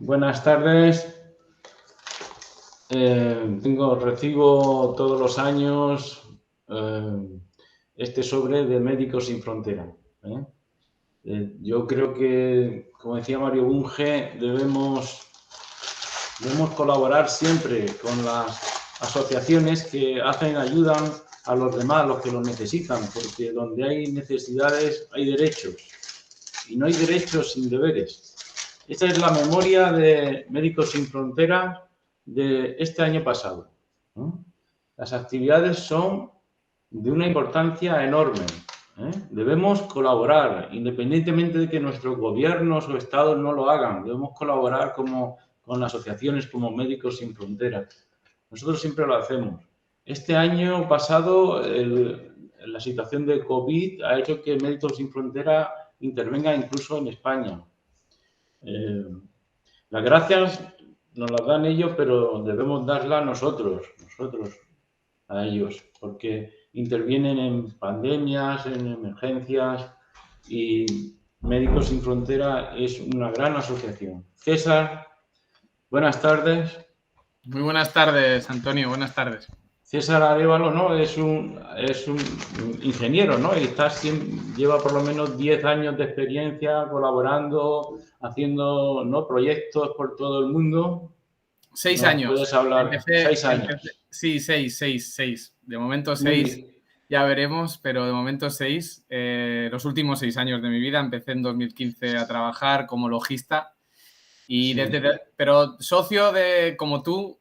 Buenas tardes. Recibo todos los años este sobre de Médicos Sin Frontera. Yo creo que, como decía Mario Bunge, debemos colaborar siempre con las asociaciones que ayudan a los demás, los que lo necesitan, porque donde hay necesidades hay derechos y no hay derechos sin deberes. Esta es la memoria de Médicos Sin Fronteras de este año pasado, ¿no? Las actividades son de una importancia enorme. Debemos colaborar, independientemente de que nuestros gobiernos o estados no lo hagan. Debemos colaborar con asociaciones como Médicos Sin Fronteras. Nosotros siempre lo hacemos. Este año pasado, la situación de COVID ha hecho que Médicos Sin Fronteras intervenga incluso en España. Las gracias nos las dan ellos, pero debemos darlas nosotros a ellos, porque intervienen en pandemias, en emergencias, y Médicos Sin Frontera es una gran asociación. César, buenas tardes. Muy buenas tardes, Antonio, buenas tardes. César Arévalo, ¿no? Es un ingeniero, ¿no? Y lleva por lo menos 10 años de experiencia colaborando, haciendo, ¿no?, proyectos por todo el mundo. 6 años. ¿Puedes hablar? 6 años. Sí, 6. De momento 6, ya veremos, pero de momento 6. Los últimos 6 años de mi vida. Empecé en 2015 a trabajar como logista. Y sí. Pero socio como tú,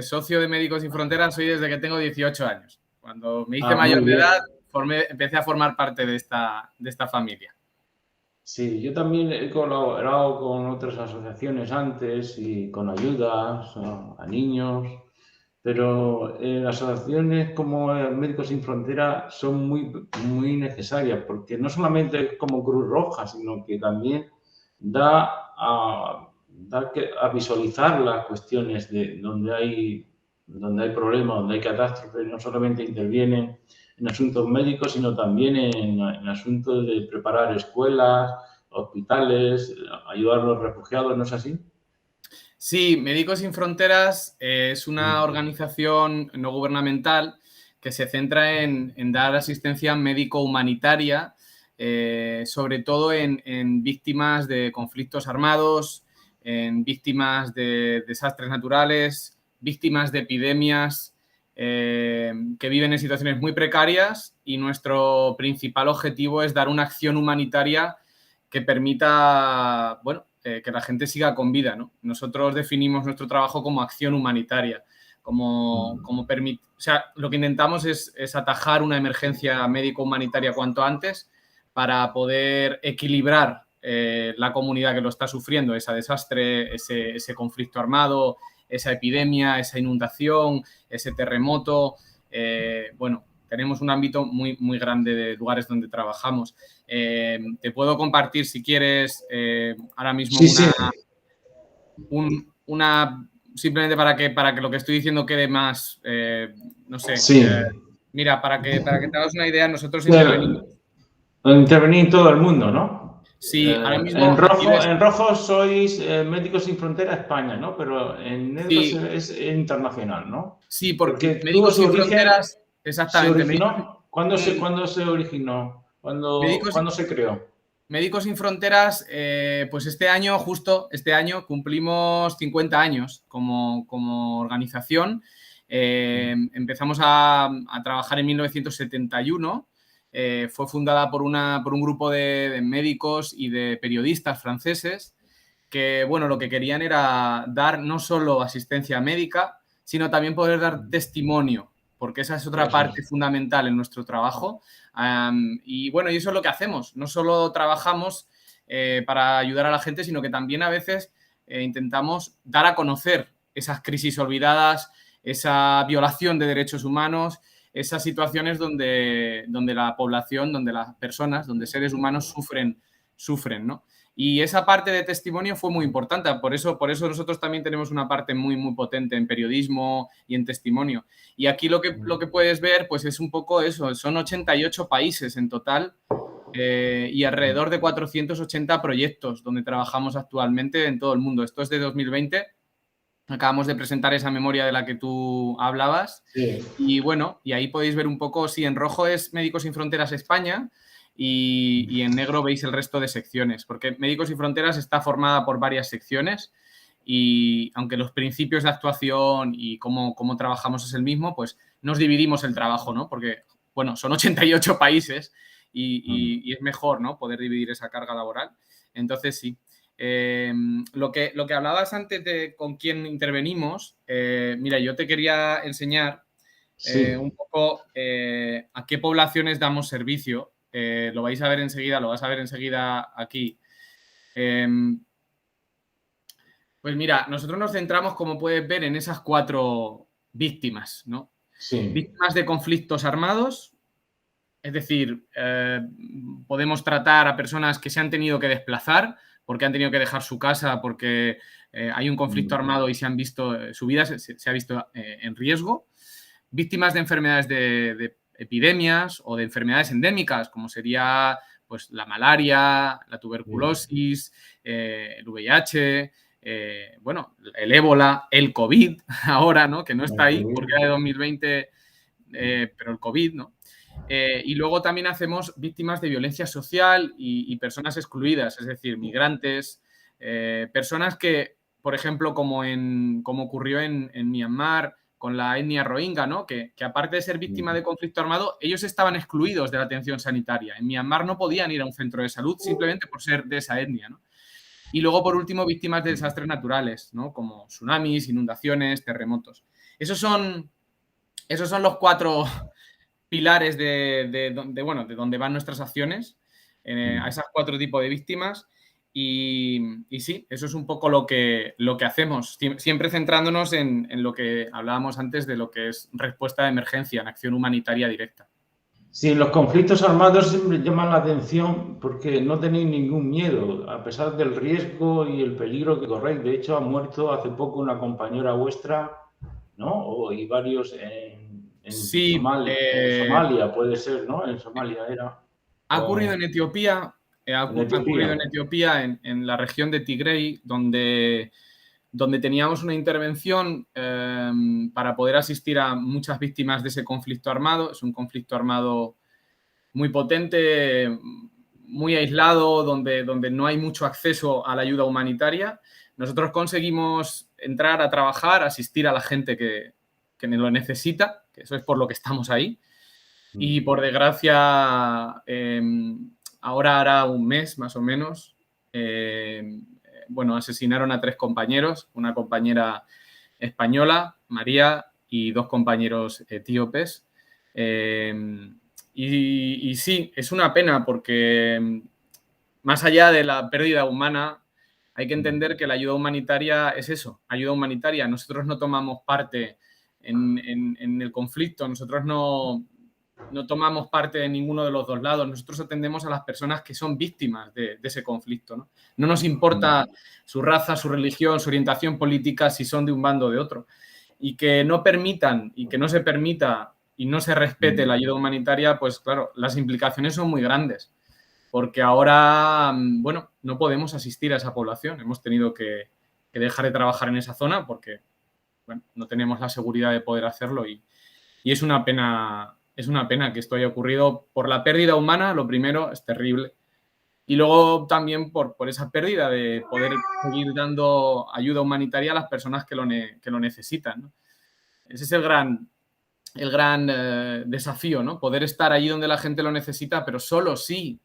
socio de Médicos Sin Fronteras, soy desde que tengo 18 años. Cuando me hice mayor de edad, empecé a formar parte de esta familia. Sí, yo también he colaborado con otras asociaciones antes y con ayudas a niños, pero las asociaciones como Médicos Sin Fronteras son muy necesarias, porque no solamente es como Cruz Roja, sino que también da a visualizar las cuestiones de donde hay problemas, donde hay catástrofes. No solamente intervienen en asuntos médicos, sino también en asuntos de preparar escuelas, hospitales, ayudar a los refugiados, ¿no es así? Sí, Médicos Sin Fronteras es una organización no gubernamental que se centra en dar asistencia médico-humanitaria, sobre todo en víctimas de conflictos armados, en víctimas de desastres naturales, víctimas de epidemias, que viven en situaciones muy precarias, y nuestro principal objetivo es dar una acción humanitaria que permita, que la gente siga con vida, ¿no? Nosotros definimos nuestro trabajo como acción humanitaria, lo que intentamos es atajar una emergencia médico-humanitaria cuanto antes para poder equilibrar la comunidad que lo está sufriendo, ese desastre, ese conflicto armado, esa epidemia, esa inundación, ese terremoto. Tenemos un ámbito muy grande de lugares donde trabajamos. Te puedo compartir, si quieres, ahora mismo simplemente para que lo que estoy diciendo quede más, no sé. Sí. Mira, para que te hagas una idea, nosotros intervenís en todo el mundo, ¿no? Sí, ahora mismo... En rojo sois Médicos Sin Fronteras España, ¿no? Pero en negro sí, es internacional, ¿no? Sí, porque Médicos Sin Fronteras... Exactamente. ¿Se originó? ¿Cuándo se originó? ¿Cuándo se creó? Médicos Sin Fronteras, pues este año cumplimos 50 años como organización. Empezamos a trabajar en 1971. Fue fundada por un grupo de médicos y de periodistas franceses que, lo que querían era dar no solo asistencia médica, sino también poder dar testimonio, porque esa es otra parte fundamental en nuestro trabajo. Y eso es lo que hacemos. No solo trabajamos para ayudar a la gente, sino que también a veces intentamos dar a conocer esas crisis olvidadas, esa violación de derechos humanos, esas situaciones donde la población, donde las personas, donde seres humanos sufren, ¿no? Y esa parte de testimonio fue muy importante. Por eso nosotros también tenemos una parte muy potente en periodismo y en testimonio. Y aquí lo que puedes ver, pues es un poco eso. Son 88 países en total y alrededor de 480 proyectos donde trabajamos actualmente en todo el mundo. Esto es de 2020. Acabamos de presentar esa memoria de la que tú hablabas. Sí. Y bueno, y ahí podéis ver un poco, sí, en rojo es Médicos Sin Fronteras España y en negro veis el resto de secciones, porque Médicos Sin Fronteras está formada por varias secciones y aunque los principios de actuación y cómo trabajamos es el mismo, pues nos dividimos el trabajo, ¿no? Porque, bueno, son 88 países y es mejor, ¿no? Poder dividir esa carga laboral. Entonces, sí. Lo que hablabas antes de con quién intervenimos, mira, yo te quería enseñar un poco a qué poblaciones damos servicio. Lo vais a ver enseguida, lo vas a ver enseguida aquí. Pues mira, nosotros nos centramos, como puedes ver, en esas 4 víctimas, ¿no? Sí. Víctimas de conflictos armados, es decir, podemos tratar a personas que se han tenido que desplazar porque han tenido que dejar su casa porque hay un conflicto armado y se han visto, su vida se ha visto en riesgo. Víctimas de enfermedades de epidemias o de enfermedades endémicas, como sería pues, la malaria, la tuberculosis, el VIH, bueno, el ébola, el COVID ahora, ¿no? Que no está ahí porque era de 2020, pero el COVID, ¿no? Y luego también hacemos víctimas de violencia social y personas excluidas, es decir, migrantes, personas que, por ejemplo, como ocurrió en Myanmar con la etnia rohingya, ¿no? Que aparte de ser víctima de conflicto armado, ellos estaban excluidos de la atención sanitaria. En Myanmar no podían ir a un centro de salud simplemente por ser de esa etnia, ¿no? Y luego, por último, víctimas de desastres naturales, ¿no? Como tsunamis, inundaciones, terremotos. Esos son los 4 pilares de donde van nuestras acciones, a esas 4 tipos de víctimas. Y sí, eso es un poco lo que hacemos, siempre centrándonos en lo que hablábamos antes de lo que es respuesta de emergencia en acción humanitaria directa. Sí, los conflictos armados siempre llaman la atención porque no tenéis ningún miedo, a pesar del riesgo y el peligro que corréis. De hecho, ha muerto hace poco una compañera vuestra, ¿no? Y varios en Sí, Somalia, puede ser, ¿no? En Somalia era. Ha ocurrido en Etiopía, ha ocurrido en Etiopía, en la región de Tigray, donde teníamos una intervención para poder asistir a muchas víctimas de ese conflicto armado. Es un conflicto armado muy potente, muy aislado, donde no hay mucho acceso a la ayuda humanitaria. Nosotros conseguimos entrar a trabajar, asistir a la gente que lo necesita, que eso es por lo que estamos ahí. Y por desgracia, ahora hará un mes más o menos, asesinaron a 3 compañeros, una compañera española, María, y 2 compañeros etíopes. Y sí, es una pena porque más allá de la pérdida humana, hay que entender que la ayuda humanitaria es eso, ayuda humanitaria. Nosotros no tomamos parte en el conflicto, nosotros no tomamos parte de ninguno de los 2 lados. Nosotros atendemos a las personas que son víctimas de ese conflicto, ¿no? No nos importa su raza, su religión, su orientación política, si son de un bando o de otro. Y que no permitan y que no se permita y no se respete la ayuda humanitaria, pues claro, las implicaciones son muy grandes. Porque ahora, bueno, no podemos asistir a esa población. Hemos tenido que dejar de trabajar en esa zona porque, bueno, no tenemos la seguridad de poder hacerlo y es una pena. Es una pena que esto haya ocurrido por la pérdida humana, lo primero, es terrible. Y luego también por esa pérdida de poder seguir dando ayuda humanitaria a las personas que lo necesitan, ¿no? Ese es el gran desafío, ¿no? Poder estar allí donde la gente lo necesita, pero solo si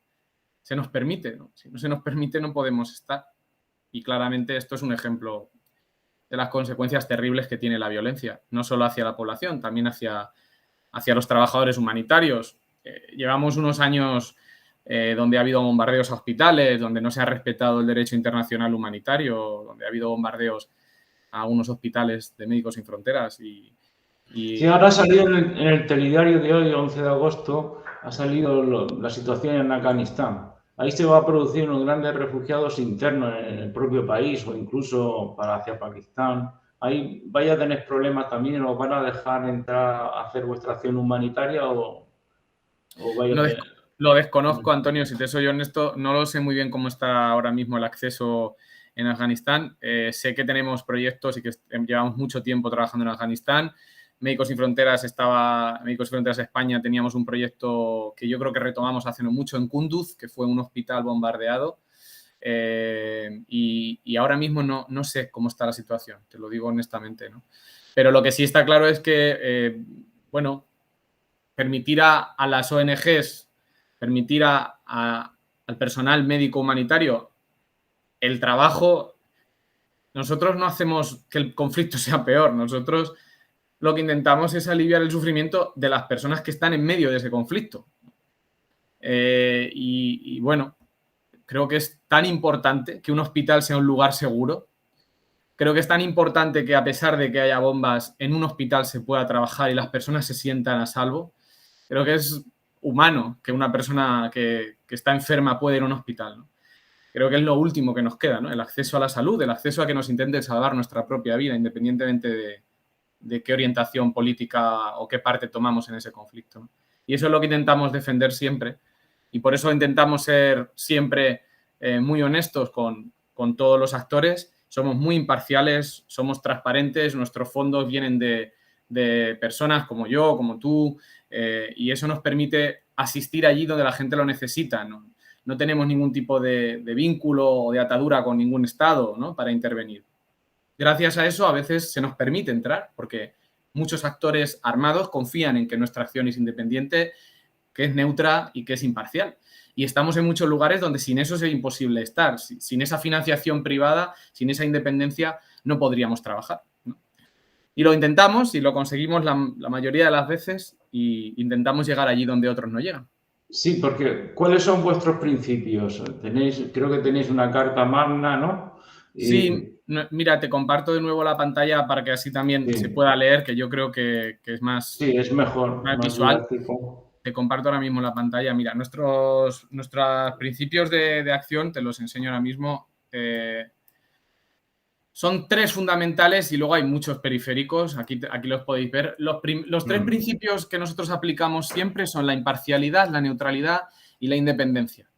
se nos permite, ¿no? Si no se nos permite, no podemos estar. Y claramente esto es un ejemplo de las consecuencias terribles que tiene la violencia, no solo hacia la población, también hacia los trabajadores humanitarios. Llevamos unos años donde ha habido bombardeos a hospitales, donde no se ha respetado el derecho internacional humanitario, donde ha habido bombardeos a unos hospitales de Médicos Sin Fronteras. Sí, ahora ha salido en el telediario de hoy, 11 de agosto, ha salido la situación en Afganistán. Ahí se va a producir unos grandes refugiados internos en el propio país o incluso hacia Pakistán. Ahí vaya a tener problemas también, ¿os van a dejar entrar a hacer vuestra acción humanitaria o vaya a tener? Lo desconozco, Antonio, si te soy honesto, no lo sé muy bien cómo está ahora mismo el acceso en Afganistán. Sé que tenemos proyectos y que llevamos mucho tiempo trabajando en Afganistán. Médicos Sin Fronteras España teníamos un proyecto que yo creo que retomamos hace no mucho en Kunduz, que fue un hospital bombardeado. Y ahora mismo no sé cómo está la situación, te lo digo honestamente, ¿no? Pero lo que sí está claro es que, bueno, permitir a las ONGs, permitir al personal médico humanitario el trabajo, nosotros no hacemos que el conflicto sea peor, nosotros lo que intentamos es aliviar el sufrimiento de las personas que están en medio de ese conflicto. Y bueno, creo que es tan importante que un hospital sea un lugar seguro. Creo que es tan importante que a pesar de que haya bombas, en un hospital se pueda trabajar y las personas se sientan a salvo. Creo que es humano que una persona que está enferma pueda ir a un hospital, ¿no? Creo que es lo último que nos queda, ¿no? El acceso a la salud, el acceso a que nos intenten salvar nuestra propia vida, independientemente de qué orientación política o qué parte tomamos en ese conflicto, ¿no? Y eso es lo que intentamos defender siempre. Y por eso intentamos ser siempre muy honestos con todos los actores. Somos muy imparciales, somos transparentes, nuestros fondos vienen de personas como yo, como tú, y eso nos permite asistir allí donde la gente lo necesita, ¿no? No tenemos ningún tipo de vínculo o de atadura con ningún Estado, ¿no? Para intervenir. Gracias a eso, a veces se nos permite entrar, porque muchos actores armados confían en que nuestra acción es independiente, que es neutra y que es imparcial. Y estamos en muchos lugares donde sin eso es imposible estar. Sin esa financiación privada, sin esa independencia, no podríamos trabajar, ¿no? Y lo intentamos y lo conseguimos la mayoría de las veces y intentamos llegar allí donde otros no llegan. Sí, porque ¿cuáles son vuestros principios? Creo que tenéis una carta magna, ¿no? Sí, mira, te comparto de nuevo la pantalla para que así también se pueda leer, que yo creo que es más, sí, es mejor, más más visual. didáctico. Te comparto ahora mismo la pantalla. Mira, nuestros principios de acción, te los enseño ahora mismo. Son 3 fundamentales y luego hay muchos periféricos. Aquí los podéis ver. Los 3 principios que nosotros aplicamos siempre son la imparcialidad, la neutralidad y la independencia.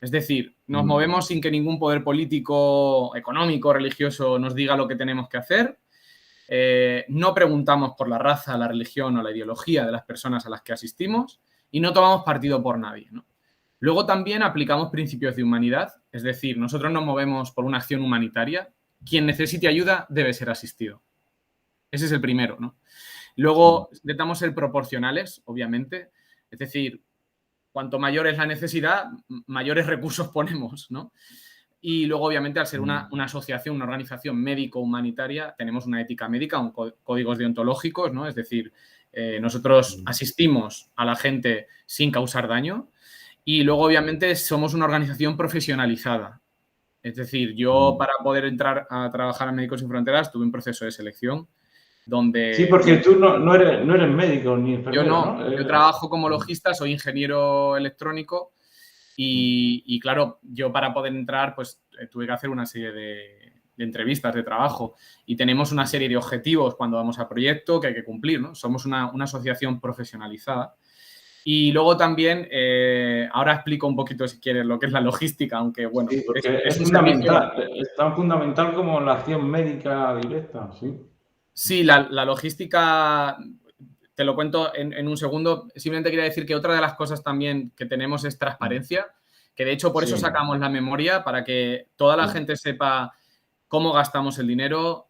Es decir, nos movemos sin que ningún poder político, económico, religioso nos diga lo que tenemos que hacer. No preguntamos por la raza, la religión o la ideología de las personas a las que asistimos y no tomamos partido por nadie, ¿no? Luego también aplicamos principios de humanidad, es decir, nosotros nos movemos por una acción humanitaria. Quien necesite ayuda debe ser asistido. Ese es el primero, ¿no? Luego intentamos ser proporcionales, obviamente, es decir, cuanto mayor es la necesidad, mayores recursos ponemos, ¿no? Y luego, obviamente, al ser una asociación, una organización médico-humanitaria, tenemos una ética médica, códigos deontológicos, ¿no? Es decir, nosotros asistimos a la gente sin causar daño y luego, obviamente, somos una organización profesionalizada. Es decir, yo para poder entrar a trabajar en Médicos Sin Fronteras tuve un proceso de selección donde... Sí, porque tú no eres médico ni Yo enfermero, no, ¿no? yo trabajo como logista, soy ingeniero electrónico y claro, yo para poder entrar pues tuve que hacer una serie de entrevistas de trabajo y tenemos una serie de objetivos cuando vamos a proyecto que hay que cumplir, ¿no? Somos una asociación profesionalizada. Y luego también, ahora explico un poquito, si quieres, lo que es la logística, aunque, bueno, Sí, porque es un fundamental, servicio... es tan fundamental como la acción médica directa, sí. Sí, la logística, te lo cuento en un segundo. Simplemente quería decir que otra de las cosas también que tenemos es transparencia, que de hecho por eso Sí, sacamos la memoria, para que toda la gente sepa cómo gastamos el dinero,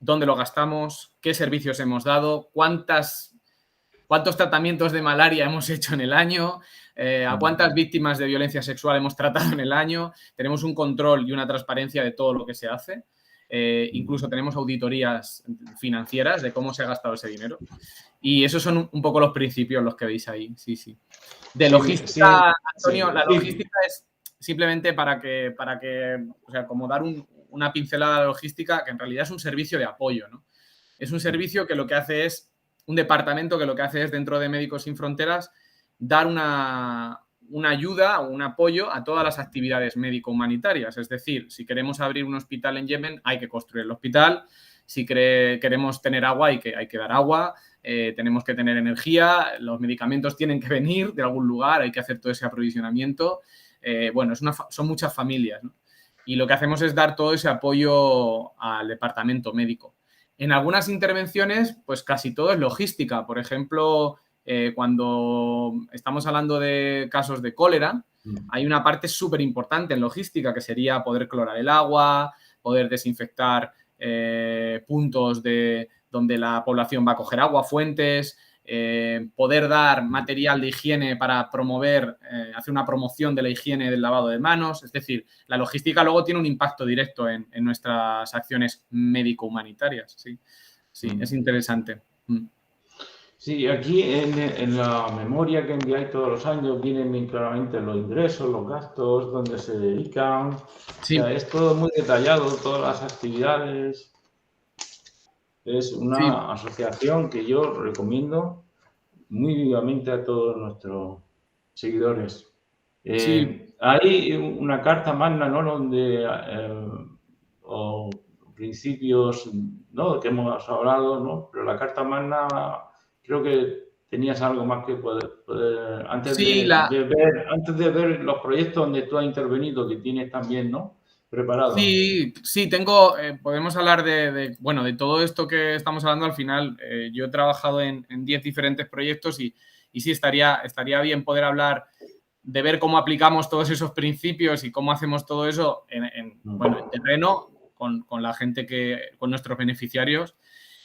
dónde lo gastamos, qué servicios hemos dado, cuántos tratamientos de malaria hemos hecho en el año, a cuántas víctimas de violencia sexual hemos tratado en el año. Tenemos un control y una transparencia de todo lo que se hace. Incluso tenemos auditorías financieras de cómo se ha gastado ese dinero. Y esos son un poco los principios los que veis ahí. Sí, sí. De logística, Antonio, la logística es simplemente para que, o sea, como dar una pincelada a la logística, que en realidad es un servicio de apoyo, ¿no? Es un servicio que lo que hace es, un departamento que lo que hace es, dentro de Médicos Sin Fronteras, dar una ayuda o un apoyo a todas las actividades médico-humanitarias. Es decir, si queremos abrir un hospital en Yemen, hay que construir el hospital. Si queremos tener agua, hay que dar agua. tenemos que tener energía, los medicamentos tienen que venir de algún lugar, hay que hacer todo ese aprovisionamiento. Bueno, son muchas familias, ¿no? Y lo que hacemos es dar todo ese apoyo al departamento médico. En algunas intervenciones, pues casi todo es logística. Por ejemplo, cuando estamos hablando de casos de cólera, hay una parte súper importante en logística, que sería poder clorar el agua, poder desinfectar puntos donde la población va a coger agua, fuentes, poder dar material de higiene para promover, hacer una promoción de la higiene del lavado de manos. Es decir, la logística luego tiene un impacto directo en nuestras acciones médico-humanitarias. Sí, sí, es interesante. Sí, aquí en la memoria que enviáis todos los años vienen bien claramente los ingresos, los gastos, dónde se dedican. Sí. O sea, es todo muy detallado, todas las actividades. Es una asociación que yo recomiendo muy vivamente a todos nuestros seguidores. Sí. Hay una carta magna, ¿no? Donde o principios, ¿no? Que hemos hablado, ¿no? Pero la carta magna, creo que tenías algo más que poder antes de ver los proyectos donde tú has intervenido, que tienes también, ¿no? Preparado. Sí, tengo, podemos hablar bueno, de todo esto que estamos hablando. Al final, yo he trabajado en 10 diferentes proyectos y sí, estaría bien poder hablar de ver cómo aplicamos todos esos principios y cómo hacemos todo eso en terreno con la gente con nuestros beneficiarios.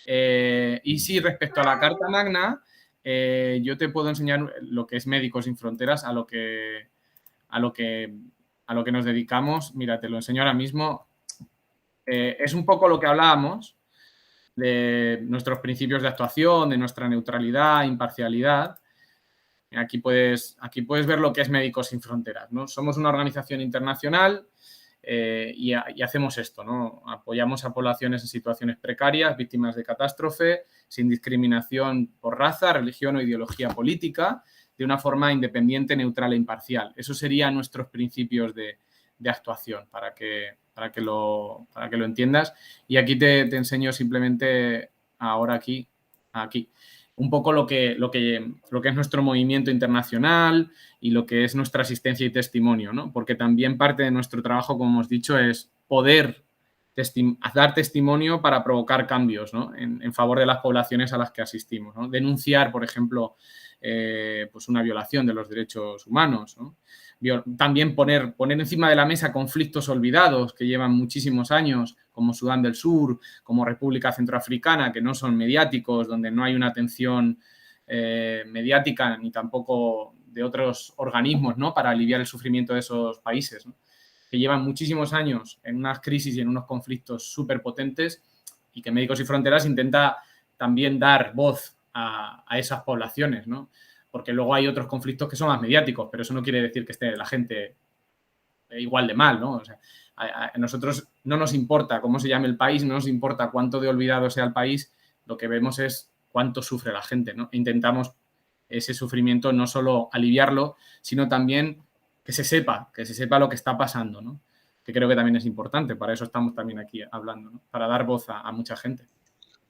Y sí, respecto a la Carta Magna, yo te puedo enseñar lo que es Médicos Sin Fronteras, a lo que nos dedicamos. Mira, te lo enseño ahora mismo. Es un poco lo que hablábamos de nuestros principios de actuación, de nuestra neutralidad, imparcialidad. Aquí puedes ver lo que es Médicos Sin Fronteras, ¿no? Somos una organización internacional y hacemos esto, ¿no? Apoyamos a poblaciones en situaciones precarias, víctimas de catástrofe, sin discriminación por raza, religión o ideología política, de una forma independiente, neutral e imparcial. Esos serían nuestros principios de actuación, para que lo entiendas. Y aquí te enseño simplemente ahora aquí, un poco lo que es nuestro movimiento internacional y lo que es nuestra asistencia y testimonio, ¿no? Porque también parte de nuestro trabajo, como hemos dicho, es poder dar testimonio para provocar cambios, ¿no? en favor de las poblaciones a las que asistimos, ¿no? Denunciar, por ejemplo, pues una violación de los derechos humanos, ¿no? También poner encima de la mesa conflictos olvidados que llevan muchísimos años, como Sudán del Sur, como República Centroafricana, que no son mediáticos, donde no hay una atención mediática ni tampoco de otros organismos, ¿no? Para aliviar el sufrimiento de esos países, ¿no? Que llevan muchísimos años en unas crisis y en unos conflictos súper potentes, y que Médicos Sin Fronteras intenta también dar voz a esas poblaciones, ¿no? Porque luego hay otros conflictos que son más mediáticos, pero eso no quiere decir que esté la gente igual de mal, ¿no? O sea, a nosotros no nos importa cómo se llame el país, no nos importa cuánto de olvidado sea el país, lo que vemos es cuánto sufre la gente, ¿no? Intentamos ese sufrimiento no solo aliviarlo, sino también que se sepa lo que está pasando, ¿no? Que creo que también es importante, para eso estamos también aquí hablando, ¿no? Para dar voz a mucha gente.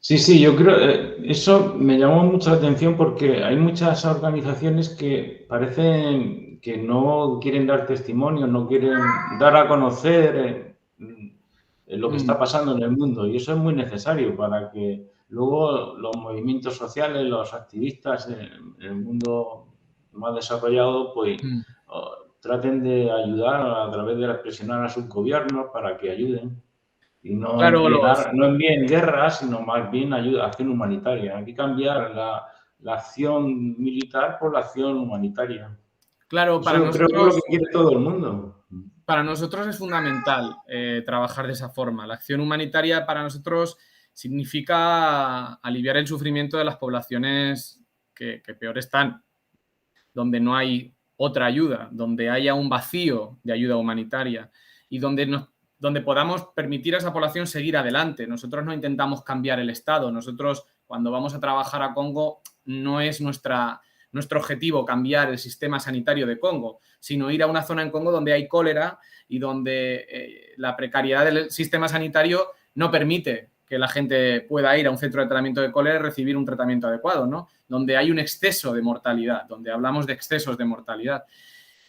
Sí, yo creo, eso me llamó mucho la atención porque hay muchas organizaciones que parecen que no quieren dar testimonio, no quieren dar a conocer lo que está pasando en el mundo, y eso es muy necesario para que luego los movimientos sociales, los activistas en el mundo más desarrollado, pues traten de ayudar a través de presionar a sus gobiernos para que ayuden. Y no envíen guerras, sino más bien acción humanitaria. Hay que cambiar la acción militar por la acción humanitaria. Claro, para nosotros, creo que es lo que quiere todo el mundo. Para nosotros es fundamental trabajar de esa forma. La acción humanitaria para nosotros significa aliviar el sufrimiento de las poblaciones que peor están, donde no hay otra ayuda, donde haya un vacío de ayuda humanitaria y donde podamos permitir a esa población seguir adelante. Nosotros no intentamos cambiar el Estado. Nosotros, cuando vamos a trabajar a Congo, no es nuestro objetivo cambiar el sistema sanitario de Congo, sino ir a una zona en Congo donde hay cólera y donde la precariedad del sistema sanitario no permite que la gente pueda ir a un centro de tratamiento de cólera y recibir un tratamiento adecuado, ¿no? Donde hay un exceso de mortalidad, donde hablamos de excesos de mortalidad.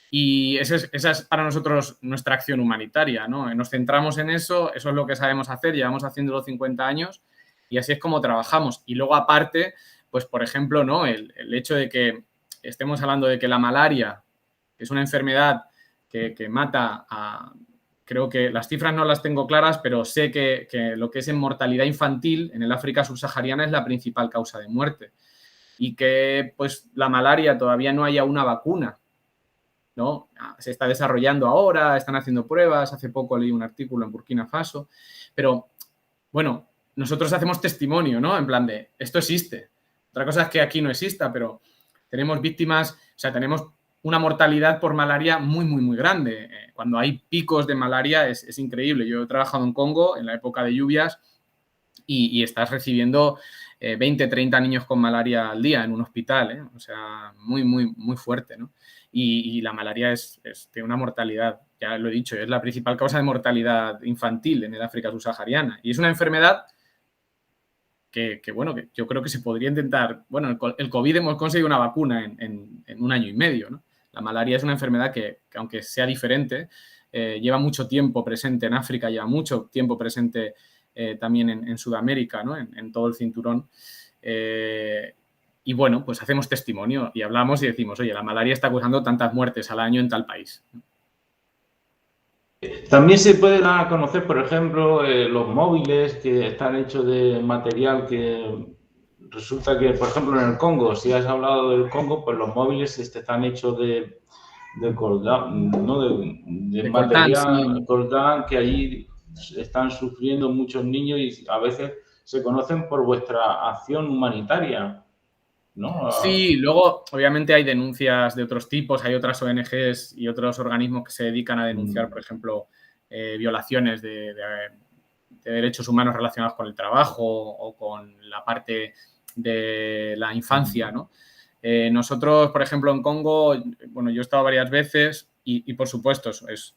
Y esa es para nosotros nuestra acción humanitaria, ¿no? Nos centramos en eso, eso es lo que sabemos hacer, llevamos haciéndolo 50 años y así es como trabajamos. Y luego, aparte, pues, por ejemplo, ¿no? El hecho de que estemos hablando de que la malaria, que es una enfermedad que mata a... Creo que las cifras no las tengo claras, pero sé que lo que es en mortalidad infantil en el África subsahariana es la principal causa de muerte. Y que, pues, la malaria todavía no haya una vacuna, ¿no? Se está desarrollando ahora, están haciendo pruebas, hace poco leí un artículo en Burkina Faso, pero bueno, nosotros hacemos testimonio, ¿no? En plan de, esto existe. Otra cosa es que aquí no exista, pero tenemos víctimas, o sea, tenemos una mortalidad por malaria muy, muy, muy grande. Cuando hay picos de malaria es increíble. Yo he trabajado en Congo en la época de lluvias y estás recibiendo 20, 30 niños con malaria al día en un hospital, ¿eh? O sea, muy, muy, muy fuerte, ¿no? Y la malaria tiene una mortalidad, ya lo he dicho, es la principal causa de mortalidad infantil en el África subsahariana. Y es una enfermedad que yo creo que se podría intentar... Bueno, el COVID hemos conseguido una vacuna en 1 año y medio, ¿no? La malaria es una enfermedad que aunque sea diferente, lleva mucho tiempo presente en África, lleva mucho tiempo presente también en Sudamérica, ¿no? En todo el cinturón. Y bueno, pues hacemos testimonio y hablamos y decimos, oye, la malaria está causando tantas muertes al año en tal país. También se puede dar a conocer, por ejemplo, los móviles que están hechos de material que resulta que, por ejemplo, en el Congo, si has hablado del Congo, pues los móviles están hechos de coltán, ¿no? de Coltán, material sí. coltán, que allí están sufriendo muchos niños y a veces se conocen por vuestra acción humanitaria, ¿no? Sí, luego obviamente hay denuncias de otros tipos, hay otras ONGs y otros organismos que se dedican a denunciar, por ejemplo, violaciones de derechos humanos relacionados con el trabajo o con la parte de la infancia, ¿no? Nosotros, por ejemplo, en Congo, bueno, yo he estado varias veces y por supuesto, es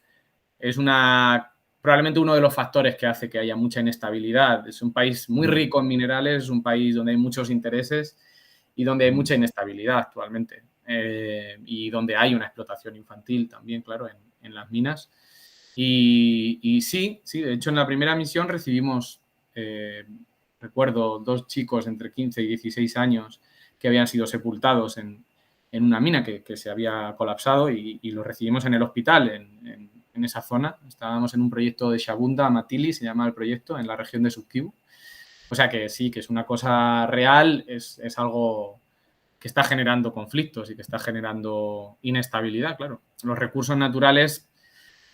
probablemente uno de los factores que hace que haya mucha inestabilidad. Es un país muy rico en minerales, es un país donde hay muchos intereses y donde hay mucha inestabilidad actualmente y donde hay una explotación infantil también, claro, en las minas. Y sí, de hecho en la primera misión recibimos, recuerdo, 2 chicos entre 15 y 16 años que habían sido sepultados en una mina que se había colapsado y los recibimos en el hospital, en esa zona. Estábamos en un proyecto de Shabunda Matili, se llama el proyecto, en la región de Sud-Kivu. O sea que sí, que es una cosa real, es algo que está generando conflictos y que está generando inestabilidad, claro. Los recursos naturales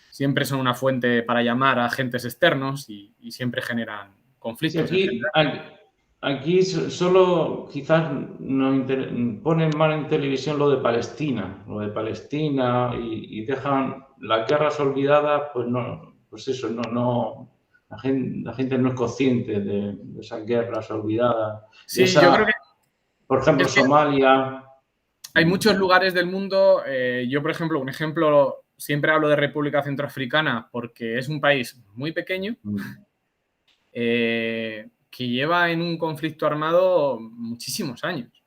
siempre son una fuente para llamar a agentes externos y siempre generan Sí, conflictos en general. aquí solo quizás nos ponen mal en televisión lo de Palestina y dejan las guerras olvidadas, pues no, pues eso, la gente no es consciente de esas guerras olvidadas, de Sí, yo creo esa, por ejemplo, es que Somalia. hay muchos lugares del mundo. Yo, por ejemplo, un ejemplo, siempre hablo de República Centroafricana porque es un país muy pequeño que lleva en un conflicto armado muchísimos años,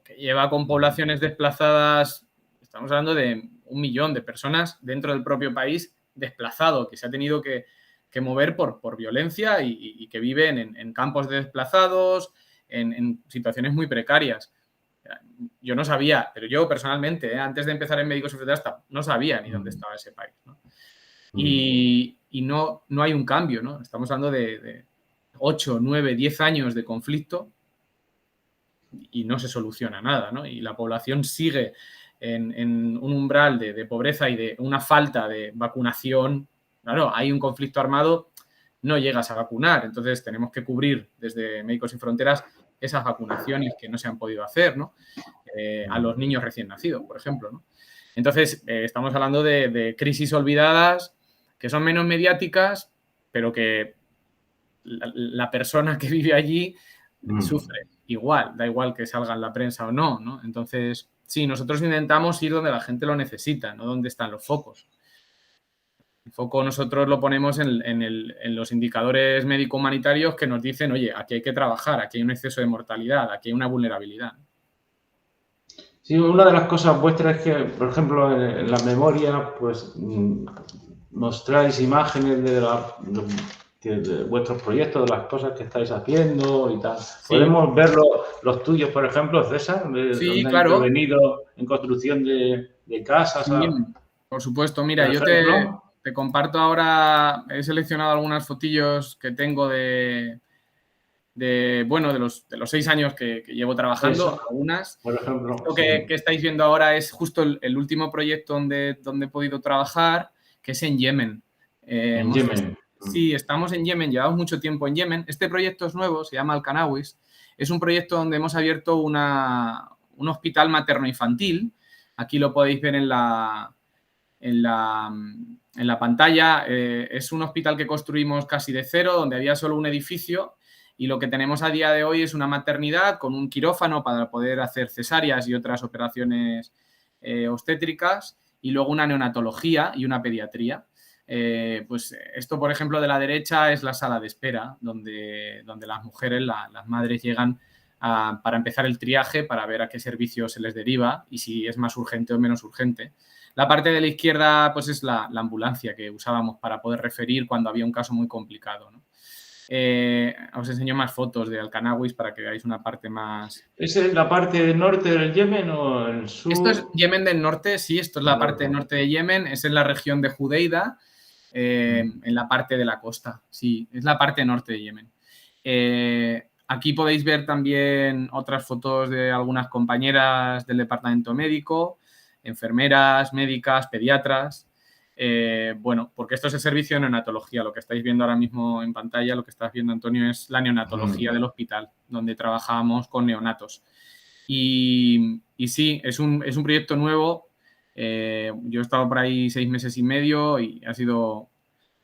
que lleva con poblaciones desplazadas, estamos hablando de 1 millón de personas dentro del propio país desplazado, que se ha tenido que mover por violencia y que viven en campos de desplazados, en situaciones muy precarias. Yo no sabía, pero yo personalmente, antes de empezar en Médicos Sin Fronteras, no sabía ni dónde estaba ese país, ¿no? Y no hay un cambio, ¿no? Estamos hablando de 8, 9, 10 años de conflicto y no se soluciona nada, ¿no? Y la población sigue en un umbral de pobreza y de una falta de vacunación. Claro, hay un conflicto armado, no llegas a vacunar, entonces tenemos que cubrir desde Médicos Sin Fronteras esas vacunaciones que no se han podido hacer, ¿no? A los niños recién nacidos, por ejemplo, ¿no? Entonces, estamos hablando de crisis olvidadas que son menos mediáticas, pero que la persona que vive allí sufre igual, da igual que salga en la prensa o no, ¿no? Entonces, sí, nosotros intentamos ir donde la gente lo necesita, no donde están los focos. El foco nosotros lo ponemos en los indicadores médico-humanitarios que nos dicen, oye, aquí hay que trabajar, aquí hay un exceso de mortalidad, aquí hay una vulnerabilidad. Sí, una de las cosas vuestras es que, por ejemplo, en la memoria, pues mostráis imágenes de vuestros proyectos, de las cosas que estáis haciendo y tal. Sí. ¿Podemos ver los tuyos, por ejemplo, César? Sí, donde has claro. intervenido en construcción de casas. Sí, por supuesto. Mira, por yo ejemplo. te comparto ahora, he seleccionado algunas fotillos que tengo de los 6 años que llevo trabajando, Eso, algunas. por ejemplo. Esto Sí. que estáis viendo ahora es justo el último proyecto donde he podido trabajar, que es en Yemen. En Yemen. Sí, estamos en Yemen, llevamos mucho tiempo en Yemen. Este proyecto es nuevo, se llama Al-Kanawis. Es un proyecto donde hemos abierto un hospital materno-infantil. Aquí lo podéis ver en la pantalla. Es un hospital que construimos casi de cero, donde había solo un edificio, y lo que tenemos a día de hoy es una maternidad con un quirófano para poder hacer cesáreas y otras operaciones obstétricas, y luego una neonatología y una pediatría. Pues esto, por ejemplo, de la derecha es la sala de espera, donde las mujeres, las madres llegan para empezar el triaje, para ver a qué servicio se les deriva y si es más urgente o menos urgente. La parte de la izquierda, pues, es la ambulancia que usábamos para poder referir cuando había un caso muy complicado, ¿no? Os enseño más fotos de Al-Kanawis para que veáis una parte más... ¿Es en la parte norte del Yemen o el sur? Esto es Yemen del norte, sí, esto es la parte norte de Yemen, es en la región de Judeida, en la parte de la costa, sí, es la parte norte de Yemen. Aquí podéis ver también otras fotos de algunas compañeras del departamento médico, enfermeras, médicas, pediatras. Porque esto es el servicio de neonatología. Lo que estáis viendo ahora mismo en pantalla, lo que estás viendo, Antonio, es la neonatología del hospital, donde trabajamos con neonatos. Y sí, es un proyecto nuevo. Yo he estado por ahí 6 meses y medio y ha sido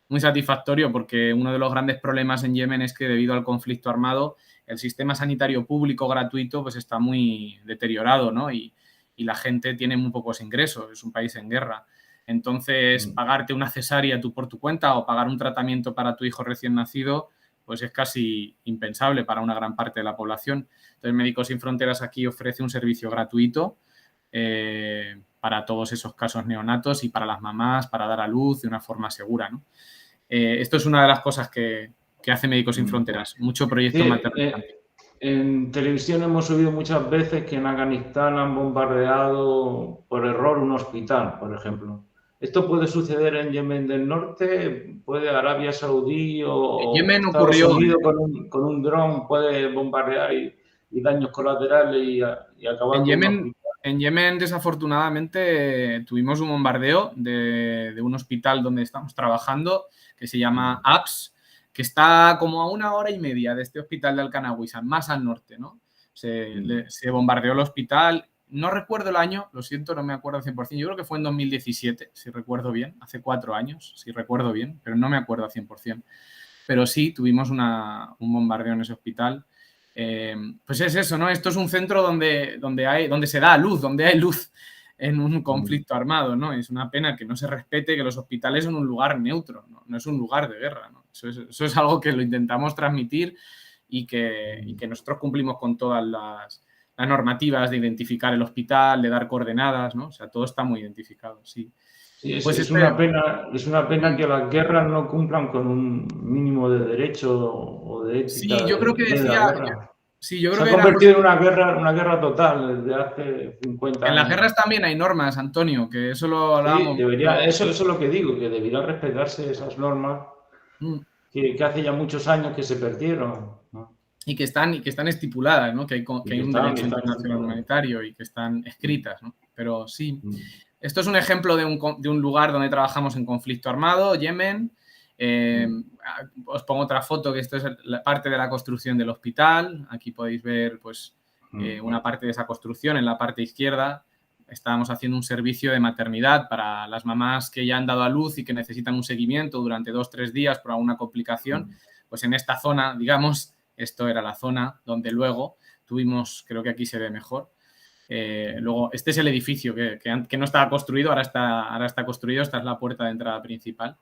muy satisfactorio, porque uno de los grandes problemas en Yemen es que, debido al conflicto armado, el sistema sanitario público gratuito pues está muy deteriorado, ¿no? Y la gente tiene muy pocos ingresos, es un país en guerra. Entonces, pagarte una cesárea tú por tu cuenta o pagar un tratamiento para tu hijo recién nacido, pues es casi impensable para una gran parte de la población. Entonces, Médicos Sin Fronteras aquí ofrece un servicio gratuito para todos esos casos neonatos y para las mamás, para dar a luz de una forma segura, ¿no? Esto es una de las cosas que hace Médicos Sin Fronteras, mucho proyecto materno. En televisión hemos oído muchas veces que en Afganistán han bombardeado por error un hospital, por ejemplo. ¿Esto puede suceder en Yemen del Norte? ¿Puede Arabia Saudí o Yemen Estados ocurrió. Unidos con un dron puede bombardear y daños colaterales y acabar con un hospital? En Yemen, desafortunadamente, tuvimos un bombardeo de un hospital donde estamos trabajando, que se llama APS, que está como a 1 hora y media de este hospital de Al-Kanawis, más al norte, ¿no? Se bombardeó el hospital. No recuerdo el año, lo siento, no me acuerdo al 100%. Yo creo que fue en 2017, si recuerdo bien, hace 4 años, si recuerdo bien, pero no me acuerdo al 100%. Pero sí, tuvimos un bombardeo en ese hospital. Pues es eso, ¿no? Esto es un centro donde se da luz, donde hay luz en un conflicto armado, ¿no? Es una pena que no se respete que los hospitales son un lugar neutro, no es un lugar de guerra, ¿no? Eso es algo que lo intentamos transmitir y que nosotros cumplimos con todas las normativas de identificar el hospital, de dar coordenadas, ¿no? O sea, todo está muy identificado, sí. Sí, Pues es una pena que las guerras no cumplan con un mínimo de derecho o de ética Sí, yo creo que de la decía... guerra. Sí, yo Se creo ha que era... convertido en una guerra total desde hace 50 En las años. guerras también hay normas, Antonio, que eso lo Sí, hablábamos. eso es lo que digo, que debería respetarse esas normas que hace ya muchos años que se perdieron, ¿no? Y que están estipuladas, ¿no? Que hay un derecho Están internacional estipuladas. humanitario y que están escritas, ¿no? Pero sí. Esto es un ejemplo de un lugar donde trabajamos en conflicto armado, Yemen. Os pongo otra foto, que esto es la parte de la construcción del hospital. Aquí podéis ver, pues, una parte de esa construcción. En la parte izquierda estábamos haciendo un servicio de maternidad para las mamás que ya han dado a luz y que necesitan un seguimiento durante 2 o 3 días por alguna complicación. Pues en esta zona, digamos, esto era la zona donde luego tuvimos, creo que aquí se ve mejor, Luego, este es el edificio que no estaba construido, ahora está construido. Esta es la puerta de entrada principal.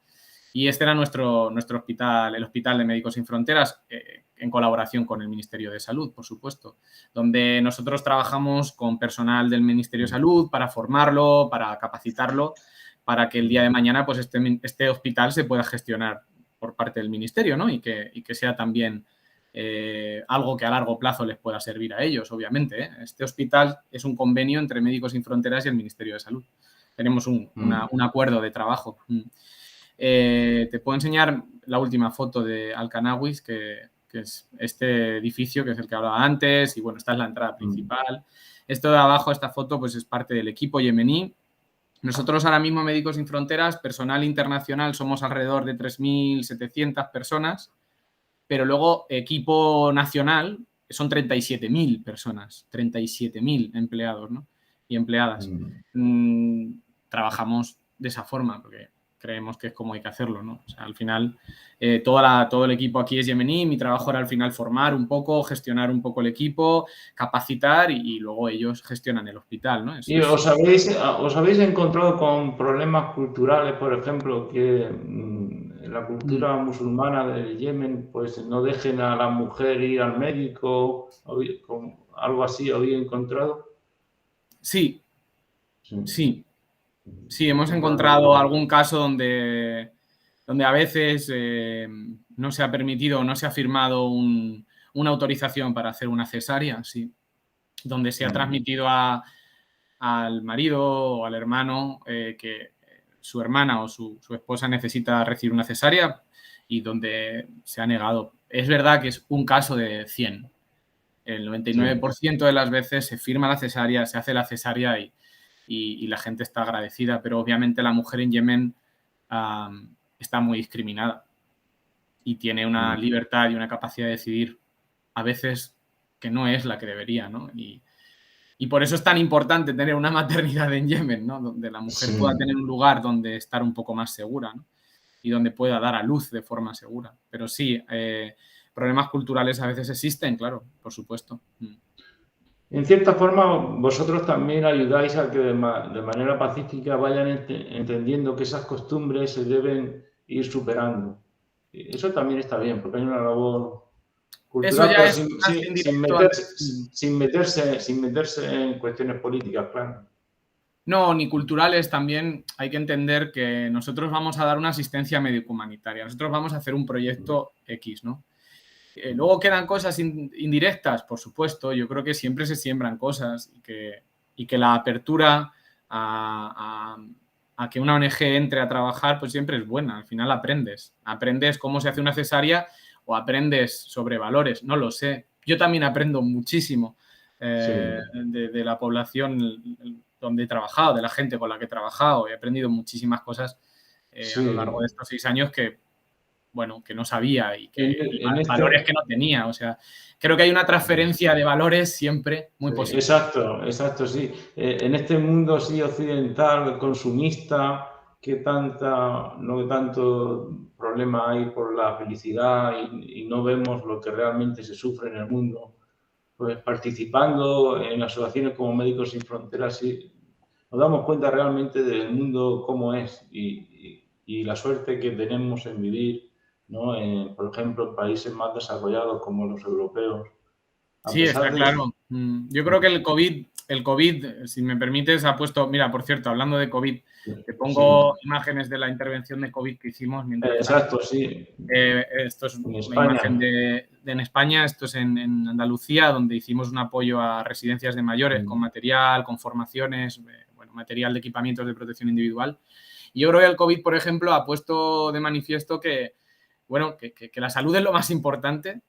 Y este era nuestro hospital, el Hospital de Médicos Sin Fronteras, en colaboración con el Ministerio de Salud, por supuesto, donde nosotros trabajamos con personal del Ministerio de Salud para formarlo, para capacitarlo, para que el día de mañana pues, este hospital se pueda gestionar por parte del Ministerio, ¿no? Y que sea también algo que a largo plazo les pueda servir a ellos, obviamente, ¿eh? Este hospital es un convenio entre Médicos Sin Fronteras y el Ministerio de Salud. Tenemos un acuerdo de trabajo. Te puedo enseñar la última foto de Al-Kanawis, que es este edificio, que es el que hablaba antes, y bueno, esta es la entrada principal. Esto de abajo, esta foto, pues es parte del equipo yemení. Nosotros ahora mismo, Médicos Sin Fronteras, personal internacional, somos alrededor de 3.700 personas, pero luego equipo nacional son 37.000 personas, 37.000 empleados, ¿no? Y empleadas. Trabajamos de esa forma, porque creemos que es como hay que hacerlo, ¿no? O sea, al final, todo el equipo aquí es yemení. Mi trabajo era al final formar un poco, gestionar un poco el equipo, capacitar y luego ellos gestionan el hospital, ¿no? ¿Y os habéis encontrado con problemas culturales, por ejemplo, que la cultura musulmana del Yemen pues no dejen a la mujer ir al médico? ¿Algo así habéis encontrado? Sí. Sí, hemos encontrado algún caso donde a veces no se ha permitido o no se ha firmado una autorización para hacer una cesárea, sí. Donde se ha transmitido al marido o al hermano que su hermana o su esposa necesita recibir una cesárea y donde se ha negado. Es verdad que es un caso de 100. El 99% de las veces se firma la cesárea, se hace la cesárea y la gente está agradecida, pero obviamente la mujer en Yemen está muy discriminada y tiene una libertad y una capacidad de decidir a veces que no es la que debería, ¿no? Y por eso es tan importante tener una maternidad en Yemen, ¿no? Donde la mujer pueda tener un lugar donde estar un poco más segura, ¿no? Y donde pueda dar a luz de forma segura. Pero sí, problemas culturales a veces existen, claro, por supuesto. En cierta forma, vosotros también ayudáis a que de manera pacífica vayan entendiendo que esas costumbres se deben ir superando. Eso también está bien, porque hay una labor cultural, Eso ya pero es más indirecto. sin meterse en cuestiones políticas, claro. No, ni culturales. También hay que entender que nosotros vamos a dar una asistencia médico-humanitaria. Nosotros vamos a hacer un proyecto X, ¿no? Luego quedan cosas indirectas, por supuesto. Yo creo que siempre se siembran cosas y que la apertura a que una ONG entre a trabajar, pues siempre es buena. Al final aprendes. Aprendes cómo se hace una cesárea o aprendes sobre valores. No lo sé. Yo también aprendo muchísimo de la población donde he trabajado, de la gente con la que he trabajado. He aprendido muchísimas cosas a lo largo de estos 6 años que no sabía y valores que no tenía. O sea, creo que hay una transferencia de valores siempre muy positiva. Exacto, sí. En este mundo sí occidental, consumista, que tanto problema hay por la felicidad y no vemos lo que realmente se sufre en el mundo, pues participando en asociaciones como Médicos Sin Fronteras, sí, nos damos cuenta realmente del mundo cómo es y la suerte que tenemos en vivir, ¿no? Por ejemplo, en países más desarrollados como los europeos. Sí, está claro. Yo creo que el COVID, si me permites, ha puesto... Mira, por cierto, hablando de COVID, te pongo imágenes de la intervención de COVID que hicimos mientras... Exacto, sí. Esto es una imagen en España, esto es en Andalucía, donde hicimos un apoyo a residencias de mayores con material, con formaciones, material de equipamientos de protección individual. Y yo creo que el COVID, por ejemplo, ha puesto de manifiesto que la salud es lo más importante,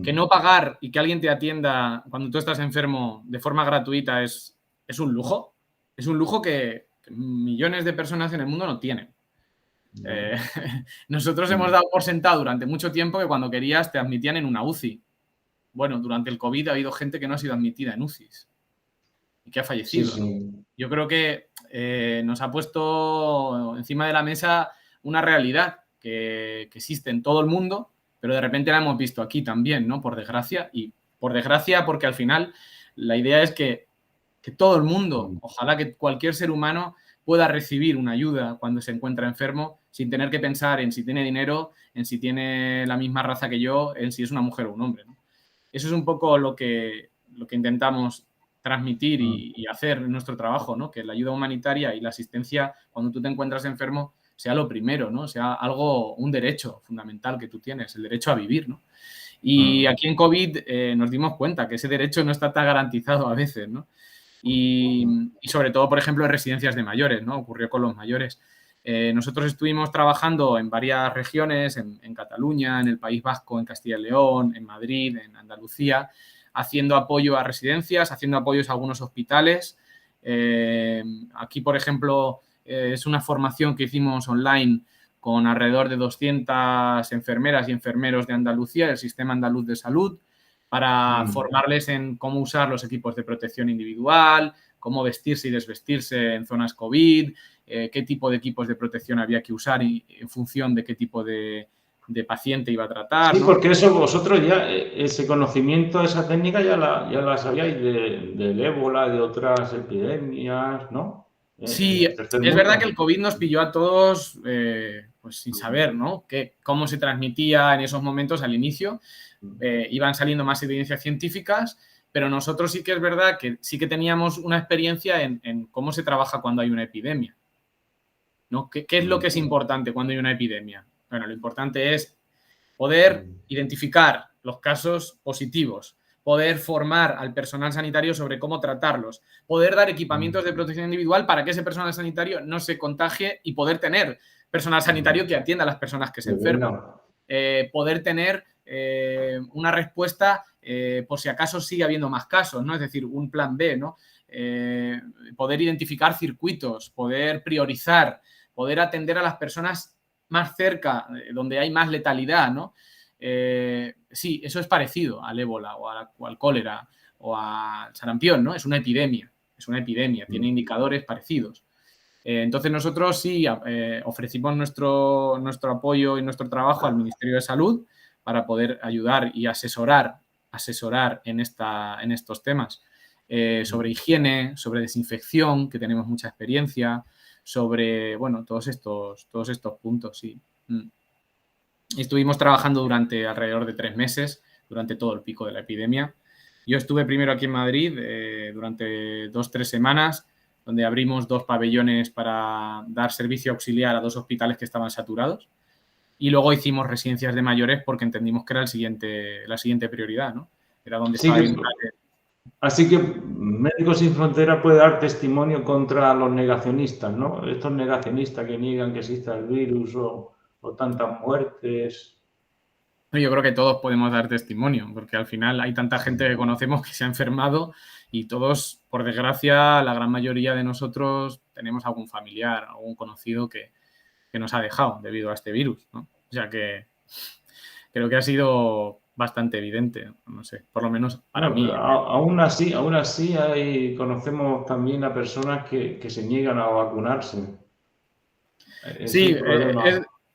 que no pagar y que alguien te atienda cuando tú estás enfermo de forma gratuita es un lujo. Es un lujo que millones de personas en el mundo no tienen. Nosotros hemos dado por sentado durante mucho tiempo que cuando querías te admitían en una UCI. Bueno, durante el COVID ha habido gente que no ha sido admitida en UCIs y que ha fallecido. Yo creo que nos ha puesto encima de la mesa una realidad que existe en todo el mundo, pero de repente la hemos visto aquí también, ¿no? Por desgracia, porque al final la idea es que que todo el mundo, ojalá que cualquier ser humano pueda recibir una ayuda cuando se encuentra enfermo sin tener que pensar en si tiene dinero, en si tiene la misma raza que yo, en si es una mujer o un hombre, ¿no? Eso es un poco lo que intentamos transmitir y hacer en nuestro trabajo, ¿no? Que la ayuda humanitaria y la asistencia cuando tú te encuentras enfermo sea lo primero, ¿no? Sea algo, un derecho fundamental que tú tienes, el derecho a vivir, ¿no? Y aquí en COVID nos dimos cuenta que ese derecho no está tan garantizado a veces, ¿no? Y sobre todo, por ejemplo, en residencias de mayores, ¿no? Ocurrió con los mayores. Nosotros estuvimos trabajando en varias regiones, en Cataluña, en el País Vasco, en Castilla y León, en Madrid, en Andalucía, haciendo apoyo a residencias, haciendo apoyos a algunos hospitales. Aquí, por ejemplo, es una formación que hicimos online con alrededor de 200 enfermeras y enfermeros de Andalucía, del Sistema Andaluz de Salud, para formarles en cómo usar los equipos de protección individual, cómo vestirse y desvestirse en zonas COVID, qué tipo de equipos de protección había que usar y en función de qué tipo de paciente iba a tratar, Sí, ¿no? porque eso vosotros ya, ese conocimiento, esa técnica ya la sabíais del ébola, de otras epidemias, ¿no? Sí, En el tercer es verdad que mundo. el COVID nos pilló a todos pues sin saber, ¿no? Cómo se transmitía en esos momentos al inicio. Iban saliendo más evidencias científicas, pero nosotros sí que es verdad que sí que teníamos una experiencia en cómo se trabaja cuando hay una epidemia, ¿no? ¿Qué es lo que es importante cuando hay una epidemia? Bueno, lo importante es poder identificar los casos positivos, poder formar al personal sanitario sobre cómo tratarlos, poder dar equipamientos de protección individual para que ese personal sanitario no se contagie y poder tener personal sanitario que atienda a las personas que se enferman. Poder tener una respuesta por si acaso sigue habiendo más casos, ¿no? Es decir, un plan B, ¿no? Poder identificar circuitos, poder priorizar, poder atender a las personas más cerca, donde hay más letalidad, ¿no? Sí, eso es parecido al ébola o al cólera o al sarampión, ¿no? Es una epidemia, tiene indicadores parecidos. Entonces nosotros sí ofrecimos nuestro apoyo y nuestro trabajo al Ministerio de Salud para poder ayudar y asesorar en estos temas. Sobre higiene, sobre desinfección, que tenemos mucha experiencia, sobre, bueno, todos estos puntos, sí. Estuvimos trabajando durante alrededor de 3 meses, durante todo el pico de la epidemia. Yo estuve primero aquí en Madrid durante 2-3 semanas, donde abrimos 2 pabellones para dar servicio auxiliar a 2 hospitales que estaban saturados. Y luego hicimos residencias de mayores porque entendimos que era la siguiente prioridad, ¿no? Era donde Sí, estaba así que Médicos Sin Fronteras puede dar testimonio contra los negacionistas, ¿no? Estos negacionistas que niegan que exista el virus o tantas muertes. Yo creo que todos podemos dar testimonio, porque al final hay tanta gente que conocemos que se ha enfermado y todos, por desgracia, la gran mayoría de nosotros tenemos algún familiar, algún conocido que nos ha dejado debido a este virus, ¿no? O sea que creo que ha sido bastante evidente, no sé, por lo menos para No, mí. aún así conocemos también a personas que se niegan a vacunarse. Es Sí, un problema.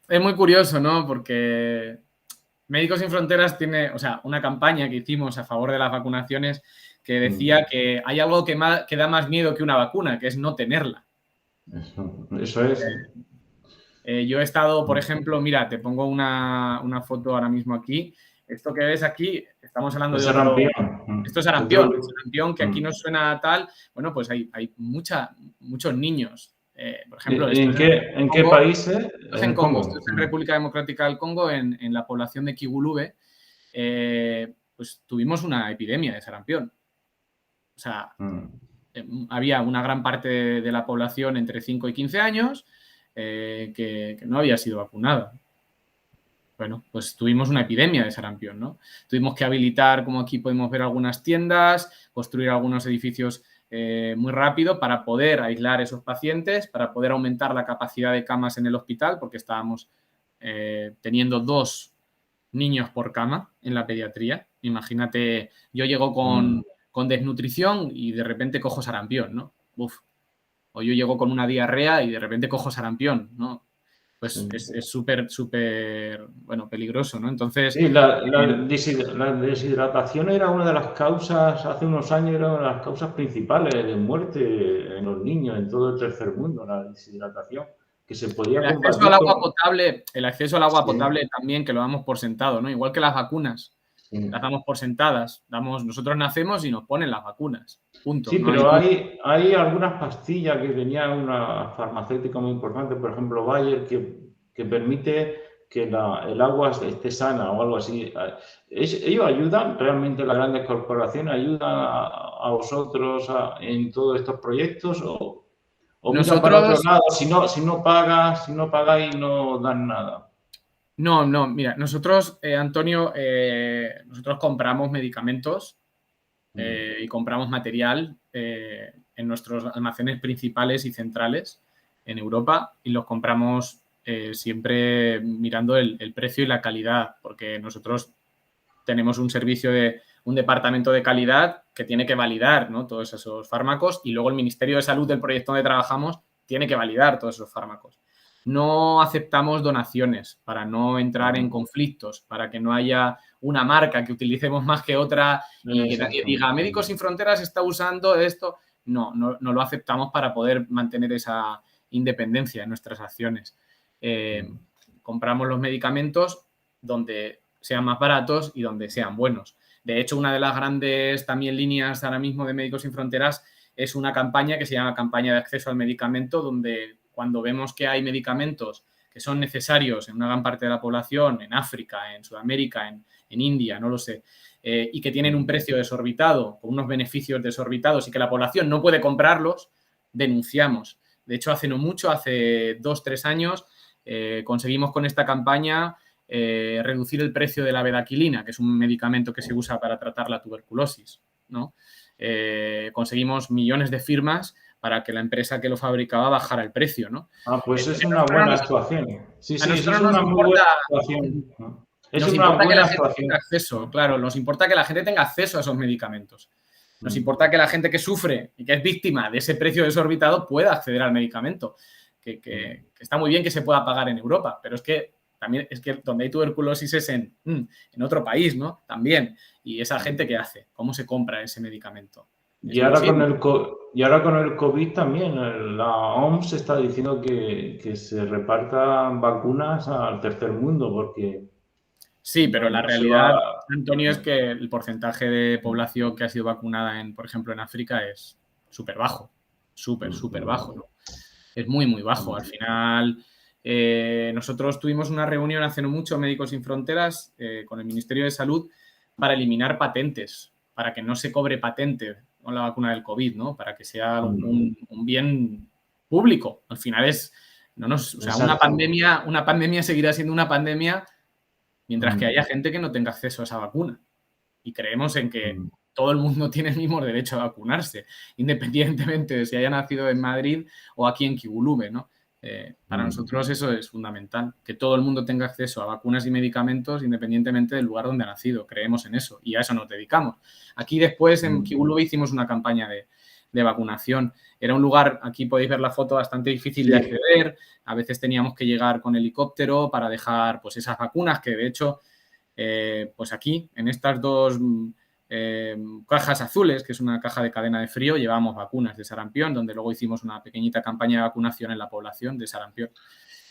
es muy curioso, ¿no? Porque Médicos Sin Fronteras tiene, o sea, una campaña que hicimos a favor de las vacunaciones que decía que hay algo que da más miedo que una vacuna, que es no tenerla. Eso es. Yo he estado, por ejemplo, mira, te pongo una foto ahora mismo aquí. Esto que ves aquí, estamos hablando de Ese otro. sarampión. Esto es sarampión, que aquí nos suena tal. Bueno, pues hay muchos niños. Por ejemplo, esto es ¿En qué Congo. país? Esto es en En Congo, esto Congo. es en República Democrática del Congo, en la población de Kigulube. Pues tuvimos una epidemia de sarampión. O sea, había una gran parte de la población entre 5 y 15 años que no había sido vacunada. Bueno, pues tuvimos una epidemia de sarampión, ¿no? Tuvimos que habilitar, como aquí podemos ver, algunas tiendas, construir algunos edificios muy rápido para poder aislar esos pacientes, para poder aumentar la capacidad de camas en el hospital, porque estábamos teniendo 2 niños por cama en la pediatría. Imagínate, yo llego con desnutrición y de repente cojo sarampión, ¿no? Uf. O yo llego con una diarrea y de repente cojo sarampión, ¿no? pues es súper, bueno, peligroso, ¿no? Entonces... Sí, la deshidratación era una de las causas, hace unos años era una de las causas principales de muerte en los niños en todo el tercer mundo, la deshidratación, que se podía combatir el acceso al agua Sí. potable también, que lo damos por sentado, ¿no? Igual que las vacunas, Sí. las damos por sentadas. Nosotros nacemos y nos ponen las vacunas. Punto. Sí, No pero hay algunas pastillas que tenía una farmacéutica muy importante, por ejemplo, Bayer, que permite que el agua esté sana o algo así. Ellos ayudan, realmente las grandes corporaciones ayudan a vosotros en todos estos proyectos o miran para otro Nosotros, lado, si no pagáis no dan nada. no, mira, nosotros, Antonio, nosotros compramos medicamentos y compramos material en nuestros almacenes principales y centrales en Europa y los compramos siempre mirando el precio y la calidad, porque nosotros tenemos un servicio un departamento de calidad que tiene que validar, ¿no?, todos esos fármacos y luego el Ministerio de Salud del proyecto donde trabajamos tiene que validar todos esos fármacos. No aceptamos donaciones para no entrar en conflictos, para que no haya una marca que utilicemos más que otra y que nadie diga Médicos Sin Fronteras está usando esto. No lo aceptamos para poder mantener esa independencia en nuestras acciones. Compramos los medicamentos donde sean más baratos y donde sean buenos. De hecho, una de las grandes también líneas ahora mismo de Médicos Sin Fronteras es una campaña que se llama Campaña de Acceso al Medicamento, donde cuando vemos que hay medicamentos que son necesarios en una gran parte de la población, en África, en Sudamérica, en India, no lo sé, y que tienen un precio desorbitado, con unos beneficios desorbitados y que la población no puede comprarlos, denunciamos. De hecho, hace no mucho, hace 2-3 años, conseguimos con esta campaña reducir el precio de la bedaquilina, que es un medicamento que se usa para tratar la tuberculosis, ¿no? Conseguimos millones de firmas para que la empresa que lo fabricaba bajara el precio, ¿no? Pues es una buena actuación. Sí, A eso es nosotros nos una muy buena importa, actuación. Es nos una importa que buena la gente actuación. tenga acceso, claro, nos importa que la gente tenga acceso a esos medicamentos. Nos importa que la gente que sufre y que es víctima de ese precio desorbitado pueda acceder al medicamento, que está muy bien que se pueda pagar en Europa, pero es que también es que donde hay tuberculosis es en otro país, ¿no? También. ¿Y esa gente qué hace? ¿Cómo se compra ese medicamento? Y ahora con el COVID también, la OMS está diciendo que se repartan vacunas al tercer mundo porque sí, pero la no se realidad, va... Antonio, es que el porcentaje de población que ha sido vacunada, por ejemplo, en África es súper bajo, súper bajo, ¿no? Es muy, muy bajo. Al final, nosotros tuvimos una reunión hace no mucho, Médicos Sin Fronteras, con el Ministerio de Salud para eliminar patentes, para que no se cobre patente con la vacuna del COVID, ¿no? Para que sea un bien público. Al final una pandemia seguirá siendo una pandemia mientras que haya gente que no tenga acceso a esa vacuna. Y creemos en que todo el mundo tiene el mismo derecho a vacunarse, independientemente de si haya nacido en Madrid o aquí en Kigulube, ¿no? Para nosotros eso es fundamental, que todo el mundo tenga acceso a vacunas y medicamentos independientemente del lugar donde ha nacido. Creemos en eso y a eso nos dedicamos. Aquí después en Kigulube hicimos una campaña de vacunación. Era un lugar, aquí podéis ver la foto, bastante difícil de acceder. A veces teníamos que llegar con helicóptero para dejar pues esas vacunas que de hecho pues aquí en estas dos cajas azules, que es una caja de cadena de frío, llevamos vacunas de sarampión, donde luego hicimos una pequeñita campaña de vacunación en la población de sarampión.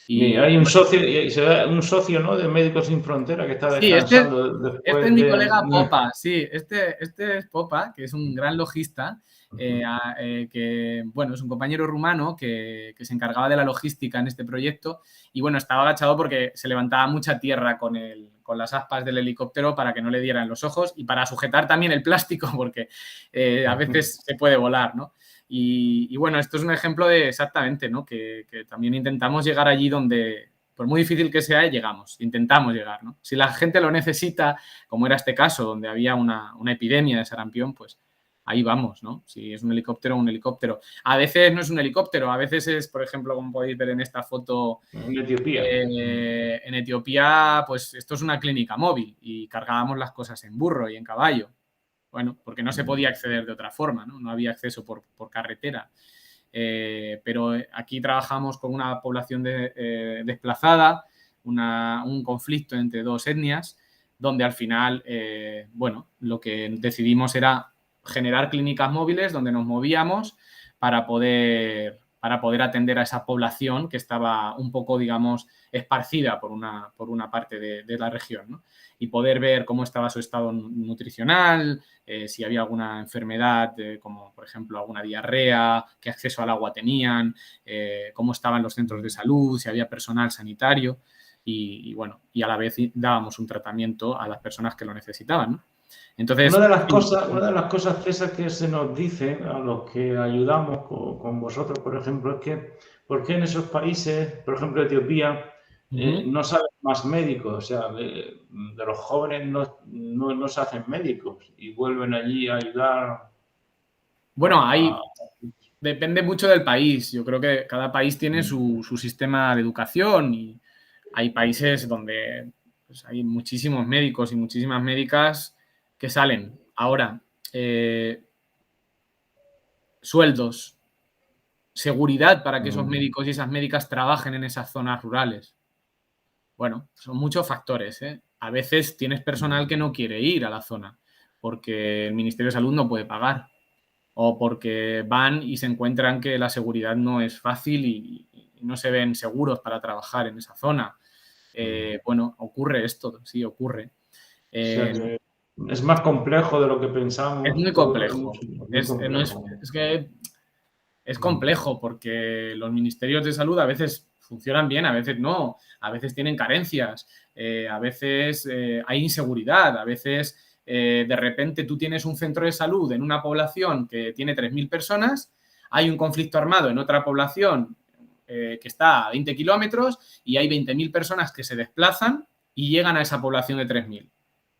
Y hay un socio, ¿no?, de Médicos Sin Frontera que está Sí, descansando después este es mi colega Popa, sí, este es Popa, que es un gran logista, que, bueno, es un compañero rumano que se encargaba de la logística en este proyecto y, bueno, estaba agachado porque se levantaba mucha tierra con las aspas del helicóptero para que no le dieran los ojos y para sujetar también el plástico porque a veces se puede volar, ¿no? Y, bueno, esto es un ejemplo de exactamente, ¿no?, que también intentamos llegar allí donde, por muy difícil que sea, llegamos, intentamos llegar, ¿no? Si la gente lo necesita, como era este caso, donde había una epidemia de sarampión, pues ahí vamos, ¿no? Si es un helicóptero, un helicóptero. A veces no es un helicóptero, a veces es, por ejemplo, como podéis ver en esta foto, en Etiopía. En Etiopía, pues esto es una clínica móvil y cargábamos las cosas en burro y en caballo. Bueno, porque no se podía acceder de otra forma, ¿no? No había acceso por carretera. pero aquí trabajamos con una población desplazada, un conflicto entre dos etnias, donde al final, bueno, lo que decidimos era generar clínicas móviles donde nos movíamos para poder atender a esa población que estaba un poco, digamos, esparcida por una parte de la región, ¿no? Y poder ver cómo estaba su estado nutricional, si había alguna enfermedad, como por ejemplo alguna diarrea, qué acceso al agua tenían, cómo estaban los centros de salud, si había personal sanitario y bueno, y a la vez dábamos un tratamiento a las personas que lo necesitaban, ¿no? Entonces, una de las cosas, César, que se nos dice a los que ayudamos con vosotros, por ejemplo, es que ¿por qué en esos países, por ejemplo Etiopía, no salen más médicos? O sea, de los jóvenes no se hacen médicos y vuelven allí a ayudar. Bueno, depende mucho del país. Yo creo que cada país tiene su sistema de educación y hay países donde pues, hay muchísimos médicos y muchísimas médicas que salen. Ahora, sueldos, seguridad para que esos médicos y esas médicas trabajen en esas zonas rurales. Bueno, son muchos factores, ¿eh? A veces tienes personal que no quiere ir a la zona porque el Ministerio de Salud no puede pagar o porque van y se encuentran que la seguridad no es fácil y no se ven seguros para trabajar en esa zona. Bueno, ocurre esto, sí, ocurre. O sea que es más complejo de lo que pensamos. Es muy complejo. Es que es complejo porque los ministerios de salud a veces funcionan bien, a veces no, a veces tienen carencias, a veces hay inseguridad, a veces de repente tú tienes un centro de salud en una población que tiene 3.000 personas, hay un conflicto armado en otra población que está a 20 kilómetros y hay 20.000 personas que se desplazan y llegan a esa población de 3.000.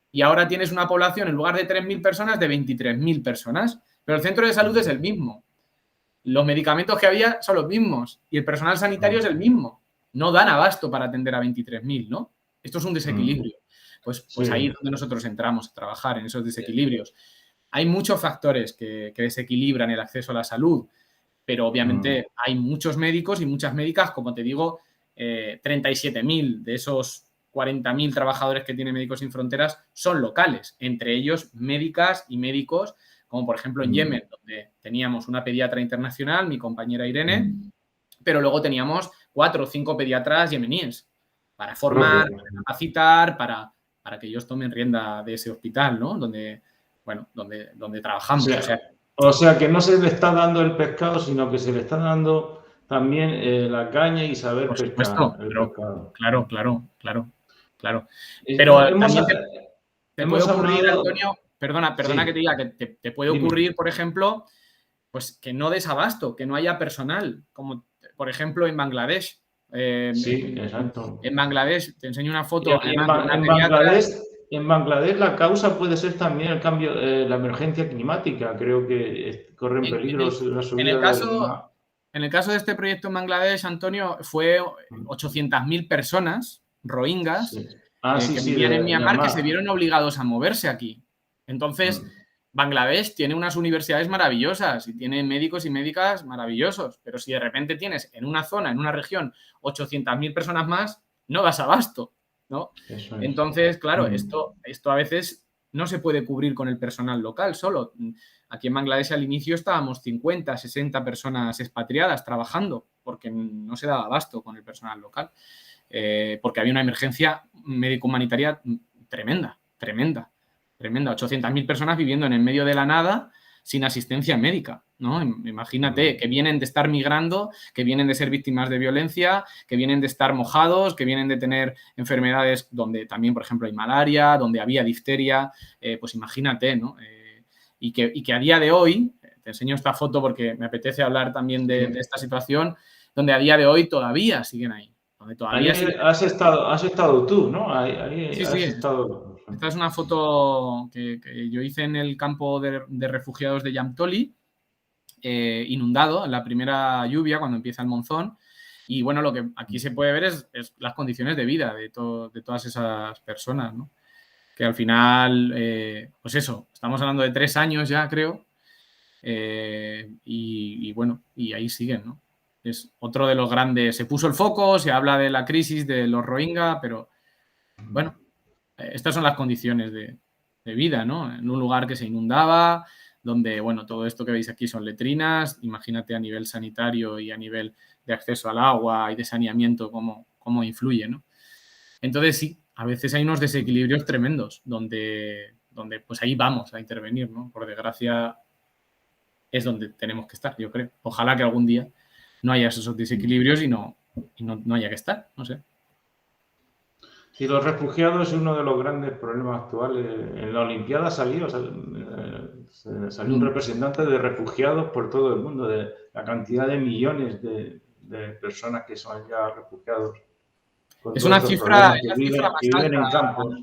Y ahora tienes una población en lugar de 3.000 personas de 23.000 personas, pero el centro de salud es el mismo. Los medicamentos que había son los mismos y el personal sanitario es el mismo. No dan abasto para atender a 23.000, ¿no? Esto es un desequilibrio. Pues ahí es donde nosotros entramos a trabajar, en esos desequilibrios. Hay muchos factores que desequilibran el acceso a la salud, pero obviamente hay muchos médicos y muchas médicas, como te digo, 37.000 de esos 40.000 trabajadores que tiene Médicos Sin Fronteras son locales, entre ellos médicas y médicos, como por ejemplo en Yemen, donde teníamos una pediatra internacional, mi compañera Irene, pero luego teníamos 4 o 5 pediatras yemeníes para formar, para capacitar, para que ellos tomen rienda de ese hospital, ¿no? Donde trabajamos. O sea, que no se le está dando el pescado, sino que se le está dando también la caña y saber por pescar supuesto, el pescado. Claro. Pero también te puede hemos ocurrir, hablado... Antonio, perdona que te diga, que te puede ocurrir, por ejemplo, pues que no des abasto, que no haya personal, como por ejemplo en Bangladesh. Sí, exacto. En Bangladesh, te enseño una foto. En Bangladesh la causa puede ser también el cambio, la emergencia climática. Creo que corren peligros la subida del mar. En el caso de este proyecto en Bangladesh, Antonio, fue 800.000 personas, rohingyas, que vivían en Myanmar, que se vieron obligados a moverse aquí. Entonces, Bangladesh tiene unas universidades maravillosas y tiene médicos y médicas maravillosos, pero si de repente tienes en una zona, en una región, 800.000 personas más, no das abasto, ¿no? Entonces, claro, esto a veces no se puede cubrir con el personal local solo. Aquí en Bangladesh al inicio estábamos 50, 60 personas expatriadas trabajando porque no se daba abasto con el personal local, porque había una emergencia médico-humanitaria tremenda. 800.000 personas viviendo en el medio de la nada sin asistencia médica, ¿no? Imagínate, que vienen de estar migrando, que vienen de ser víctimas de violencia, que vienen de estar mojados, que vienen de tener enfermedades donde también, por ejemplo, hay malaria, donde había difteria, pues imagínate, ¿no? Y que a día de hoy, te enseño esta foto porque me apetece hablar también de esta situación, donde a día de hoy todavía siguen ahí. Donde todavía has estado tú, ¿no? Sí. Estado... Esta es una foto que yo hice en el campo de refugiados de Yamtoli, inundado en la primera lluvia, cuando empieza el monzón. Y bueno, lo que aquí se puede ver es las condiciones de vida de todas esas personas, ¿no? Que al final, pues eso, estamos hablando de 3 años ya, creo, Y bueno, y ahí siguen, ¿no? Es otro de los grandes. Se puso el foco, se habla de la crisis de los Rohingya, pero bueno, estas son las condiciones de vida, ¿no? En un lugar que se inundaba, donde, bueno, todo esto que veis aquí son letrinas, imagínate a nivel sanitario y a nivel de acceso al agua y de saneamiento cómo influye, ¿no? Entonces sí, a veces hay unos desequilibrios tremendos donde pues ahí vamos a intervenir, ¿no? Por desgracia es donde tenemos que estar, yo creo. Ojalá que algún día no haya esos desequilibrios y no haya que estar, no sé. Sí, los refugiados es uno de los grandes problemas actuales. En la Olimpiada salió un representante de refugiados por todo el mundo, de la cantidad de millones de personas que son ya refugiados. Es una cifra, que viven en campos.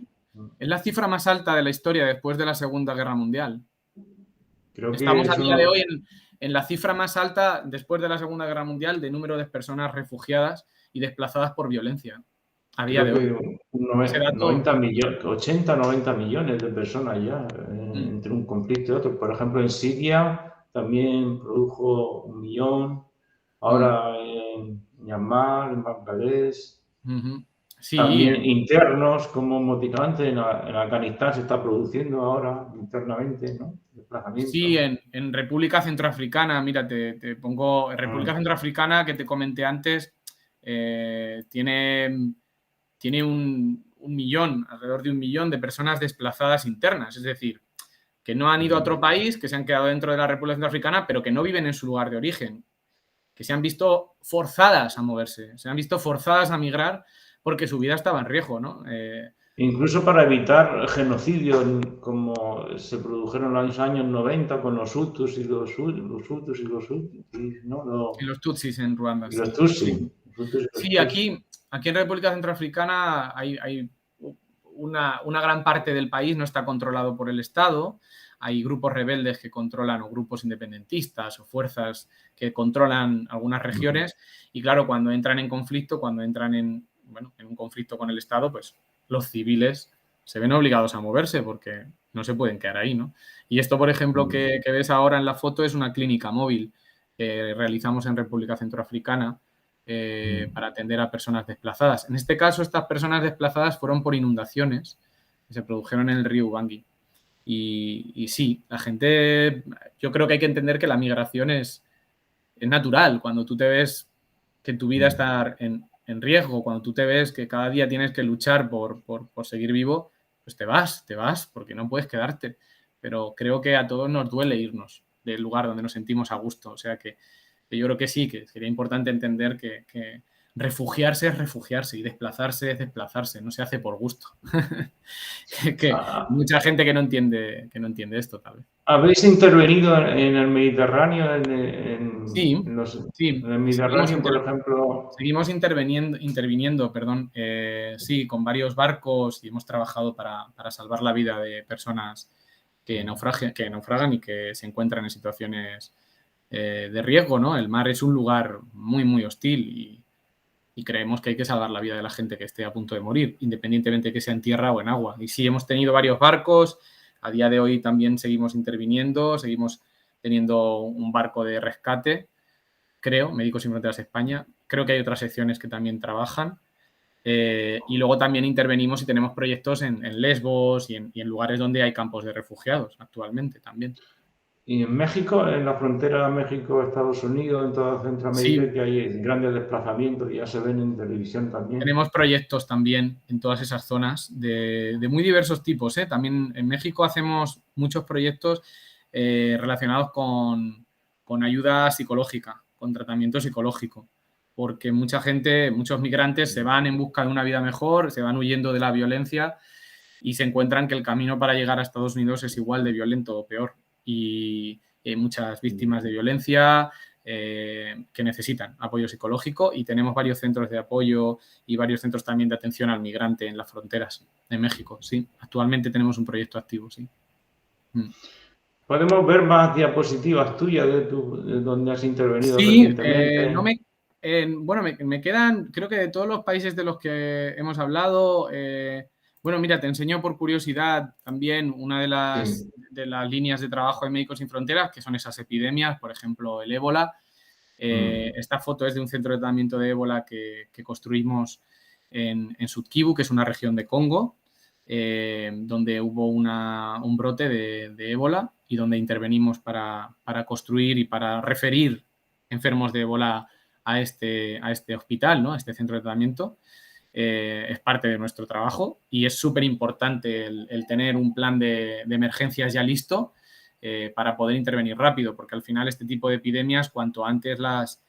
Es la cifra más alta de la historia después de la Segunda Guerra Mundial. Creo Estamos a día de hoy en la cifra más alta después de la Segunda Guerra Mundial de número de personas refugiadas y desplazadas por violencia. A día de hoy. 80, 90 millones de personas ya entre un conflicto y otro. Por ejemplo, en Siria también produjo 1 millón. Ahora en Myanmar, en Bangladesh. Sí. También internos, como motivante en Afganistán se está produciendo ahora internamente, ¿no? Desplazamiento. Sí, en República Centroafricana, mira, te pongo. En República Centroafricana, que te comenté antes, tiene un millón, alrededor de 1 millón de personas desplazadas internas. Es decir, que no han ido a otro país, que se han quedado dentro de la República Centroafricana, pero que no viven en su lugar de origen. Que se han visto forzadas a moverse, se han visto forzadas a migrar porque su vida estaba en riesgo, ¿no? Incluso para evitar genocidios como se produjeron en los años 90 con los Hutus y los Tutsis, ¿no? Y los Tutsis en Ruanda. Y los Tutsis. Sí, aquí en República Centroafricana hay una gran parte del país no está controlado por el Estado. Hay grupos rebeldes que controlan, o grupos independentistas, o fuerzas que controlan algunas regiones. Y claro, cuando entran en conflicto, cuando entran en un conflicto con el Estado, pues los civiles se ven obligados a moverse porque no se pueden quedar ahí, ¿no? Y esto, por ejemplo, que ves ahora en la foto es una clínica móvil que realizamos en República Centroafricana para atender a personas desplazadas. En este caso, estas personas desplazadas fueron por inundaciones que se produjeron en el río Ubangui. Y sí, la gente, yo creo que hay que entender que la migración es natural. Cuando tú te ves que tu vida está en riesgo, cuando tú te ves que cada día tienes que luchar por seguir vivo, pues te vas, porque no puedes quedarte. Pero creo que a todos nos duele irnos del lugar donde nos sentimos a gusto. O sea que yo creo que sí, que sería importante entender que refugiarse es refugiarse y desplazarse es desplazarse, no se hace por gusto. Mucha gente que no entiende esto, tal vez. ¿Habéis intervenido en el Mediterráneo? Sí. En el Mediterráneo, por ejemplo. Seguimos interviniendo, sí, con varios barcos, y hemos trabajado para salvar la vida de personas que naufragan y que se encuentran en situaciones de riesgo, ¿no? El mar es un lugar muy, muy hostil y creemos que hay que salvar la vida de la gente que esté a punto de morir, independientemente de que sea en tierra o en agua. Y sí, hemos tenido varios barcos. A día de hoy también seguimos interviniendo, seguimos teniendo un barco de rescate, creo, Médicos Sin Fronteras España. Creo que hay otras secciones que también trabajan. Y luego también intervenimos y tenemos proyectos en Lesbos y en lugares donde hay campos de refugiados actualmente también. Y en México, en la frontera México-Estados Unidos, en toda Centroamérica, que hay grandes desplazamientos y ya se ven en televisión también. Tenemos proyectos también en todas esas zonas de muy diversos tipos. También en México hacemos muchos proyectos relacionados con ayuda psicológica, con tratamiento psicológico, porque muchos migrantes se van en busca de una vida mejor, se van huyendo de la violencia y se encuentran que el camino para llegar a Estados Unidos es igual de violento o peor. Y hay muchas víctimas de violencia que necesitan apoyo psicológico, y tenemos varios centros de apoyo y varios centros también de atención al migrante en las fronteras de México. Sí, actualmente tenemos un proyecto activo, sí. ¿Podemos ver más diapositivas tuyas de donde has intervenido recientemente? Me quedan, creo que de todos los países de los que hemos hablado, Bueno, mira, te enseño por curiosidad también una Sí. de las líneas de trabajo de Médicos Sin Fronteras, que son esas epidemias, por ejemplo, el ébola. Esta foto es de un centro de tratamiento de ébola que construimos en Sud-Kivu, que es una región de Congo, donde hubo un brote de ébola y donde intervenimos para construir y para referir enfermos de ébola a este hospital, ¿no? A este centro de tratamiento. Es parte de nuestro trabajo y es súper importante el tener un plan de emergencias ya listo para poder intervenir rápido, porque al final este tipo de epidemias, cuanto antes las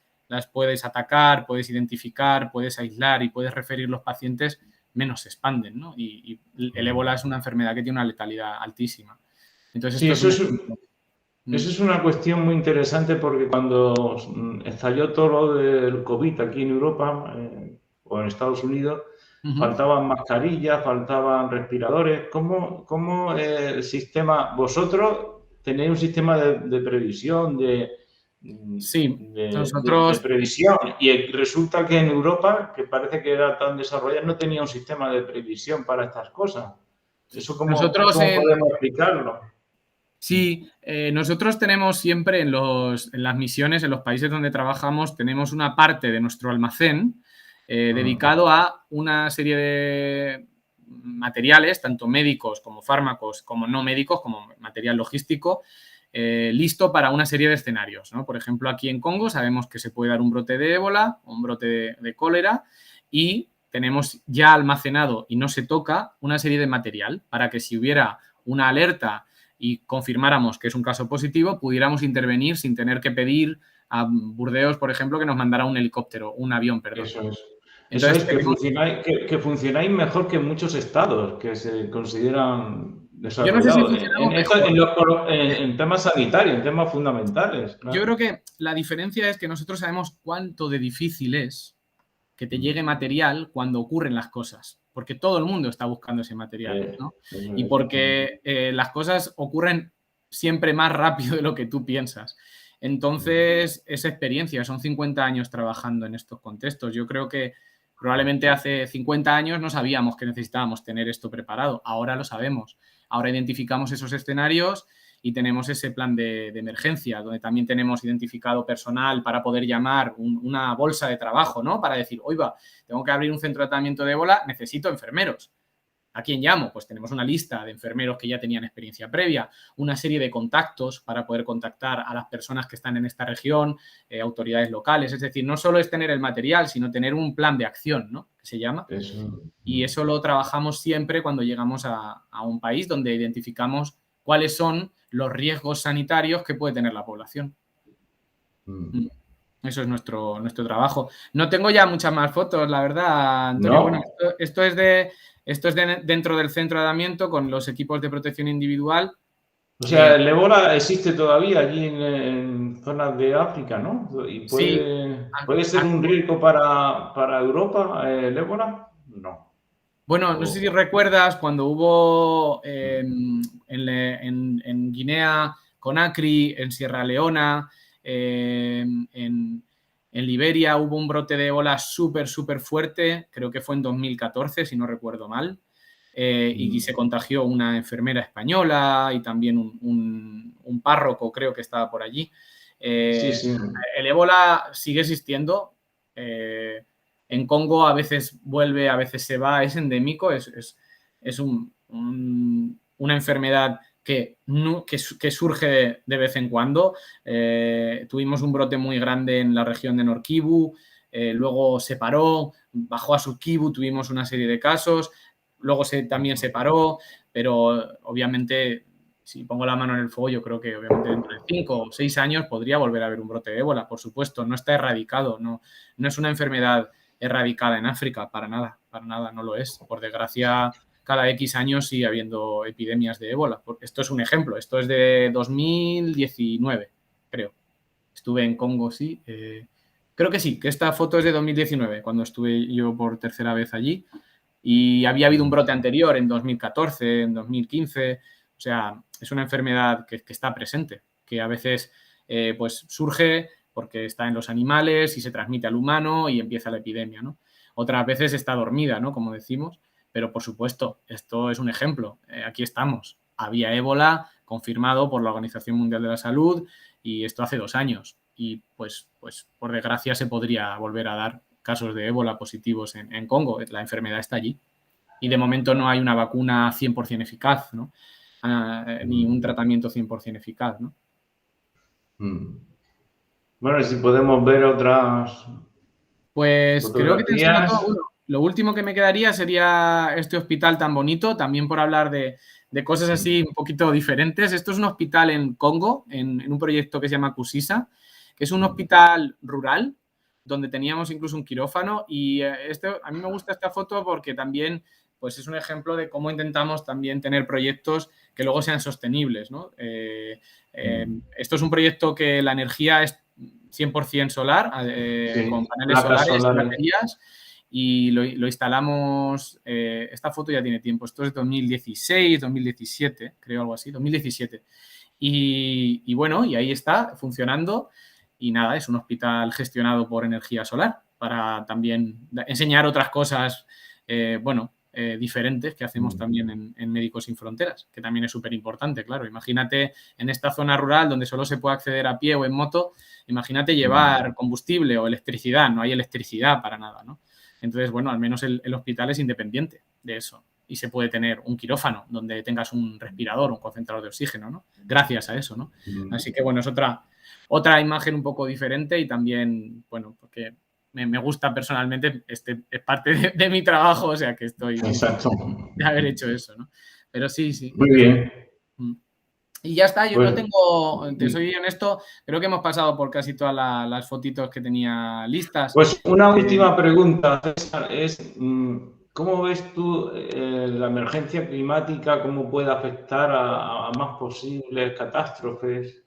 puedes atacar, puedes identificar, puedes aislar y puedes referir los pacientes, menos se expanden, ¿no? Y el ébola es una enfermedad que tiene una letalidad altísima. Entonces, Sí, esto es un ejemplo. eso es una cuestión muy interesante porque cuando estalló todo lo del COVID aquí en Europa o en Estados Unidos, faltaban mascarillas, faltaban respiradores. ¿Cómo el sistema, vosotros tenéis un sistema de previsión, Sí, nosotros de previsión? Y resulta que en Europa, que parece que era tan desarrollada, no tenía un sistema de previsión para estas cosas. ¿Eso nosotros cómo podemos explicarlo? Sí, nosotros tenemos siempre en las misiones, en los países donde trabajamos, tenemos una parte de nuestro almacén dedicado a una serie de materiales, tanto médicos como fármacos, como no médicos, como material logístico, listo para una serie de escenarios, ¿no? Por ejemplo, aquí en Congo sabemos que se puede dar un brote de ébola, un brote de cólera y tenemos ya almacenado y no se toca una serie de material para que si hubiera una alerta y confirmáramos que es un caso positivo, pudiéramos intervenir sin tener que pedir a Burdeos, por ejemplo, que nos mandara un helicóptero, un avión, perdón. Eso es. Eso Entonces, es, que funcionáis mejor que muchos estados que se consideran yo no sé si desarrollados funcionamos mejor. en temas sanitarios, en temas fundamentales. Yo Claro. creo que la diferencia es que nosotros sabemos cuánto de difícil es que te llegue material cuando ocurren las cosas, porque todo el mundo está buscando ese material, ¿no? Eso Y es. porque las cosas ocurren siempre más rápido de lo que tú piensas. Entonces, esa experiencia, son 50 años trabajando en estos contextos. Yo creo que probablemente hace 50 años no sabíamos que necesitábamos tener esto preparado. Ahora lo sabemos. Ahora identificamos esos escenarios y tenemos ese plan de emergencia, donde también tenemos identificado personal para poder llamar una bolsa de trabajo, ¿no? Para decir, oiga, tengo que abrir un centro de tratamiento de ébola, necesito enfermeros. ¿A quién llamo? Pues tenemos una lista de enfermeros que ya tenían experiencia previa, una serie de contactos para poder contactar a las personas que están en esta región, autoridades locales. Es decir, no solo es tener el material, sino tener un plan de acción, ¿no? Que se llama. Eso. Y eso lo trabajamos siempre cuando llegamos a un país donde identificamos cuáles son los riesgos sanitarios que puede tener la población. Eso es nuestro trabajo. No tengo ya muchas más fotos, la verdad, Antonio. Bueno, No. esto es dentro del centro de tratamiento con los equipos de protección individual. O sea, el ébola existe todavía allí en zonas de África, ¿no? ¿Y Sí, puede ser un riesgo para Europa el ébola? No. bueno, no sé si O- recuerdas cuando hubo en Guinea, Conakry, en Sierra Leona, en Liberia hubo un brote de ébola súper, súper fuerte, creo que fue en 2014, si no recuerdo mal, y se contagió una enfermera española y también un párroco, creo que estaba por allí. sí, sí. El ébola sigue existiendo. En Congo a veces vuelve, a veces se va, es endémico, es una enfermedad que surge de vez en cuando. Tuvimos un brote muy grande en la región de Nord Kivu, luego se paró, bajó a Sud Kivu, tuvimos una serie de casos, luego también se paró, pero obviamente si pongo la mano en el fuego, yo creo que obviamente dentro de 5 o 6 años podría volver a haber un brote de ébola, por supuesto, no está erradicado, no es una enfermedad erradicada en África, para nada, no lo es. Por desgracia, cada X años sigue habiendo epidemias de ébola. Esto es un ejemplo, esto es de 2019, creo. Estuve en Congo, sí. Creo que sí, que esta foto es de 2019, cuando estuve yo por tercera vez allí. Y había habido un brote anterior en 2014, en 2015. O sea, es una enfermedad que está presente, que a veces pues surge porque está en los animales y se transmite al humano y empieza la epidemia, ¿no? Otras veces está dormida, ¿no? Como decimos, Pero, por supuesto, esto es un ejemplo. Aquí estamos. Había ébola confirmado por la Organización Mundial de la Salud y esto hace 2 años. Y, pues por desgracia, se podría volver a dar casos de ébola positivos en Congo. La enfermedad está allí. Y, de momento, no hay una vacuna 100% eficaz, ¿no? Ni un tratamiento 100% eficaz, ¿no? Bueno, si podemos ver otras Pues creo que te enseño todo. fotografías. Bueno, lo último que me quedaría sería este hospital tan bonito, también por hablar de cosas así un poquito diferentes. Esto es un hospital en Congo, en un proyecto que se llama Kusisa, que es un hospital rural donde teníamos incluso un quirófano y a mí me gusta esta foto porque también pues es un ejemplo de cómo intentamos también tener proyectos que luego sean sostenibles, ¿no? Esto es un proyecto que la energía es 100% solar, Sí, con paneles placas solares y solares. baterías, y lo instalamos. Esta foto ya tiene tiempo, esto es 2016, 2017, creo, algo así, 2017. Y bueno, y ahí está funcionando. Y nada, es un hospital gestionado por energía solar para también enseñar otras cosas, diferentes que hacemos también en Médicos Sin Fronteras, que también es súper importante, claro. Imagínate en esta zona rural donde solo se puede acceder a pie o en moto, imagínate llevar combustible o electricidad, no hay electricidad para nada, ¿no? Entonces, bueno, al menos el hospital es independiente de eso y se puede tener un quirófano donde tengas un respirador, un concentrador de oxígeno, ¿no? Gracias a eso, ¿no? Así que, bueno, es otra imagen un poco diferente y también, bueno, porque me gusta personalmente, es parte de mi trabajo, o sea que estoy muy Exacto. contento de haber hecho eso, ¿no? Pero sí, Muy desde bien. luego. Y ya está, yo no Pues, tengo, te soy honesto, creo que hemos pasado por casi todas las fotitos que tenía listas. pues una última pregunta, César, es ¿cómo ves tú la emergencia climática, cómo puede afectar a más posibles catástrofes?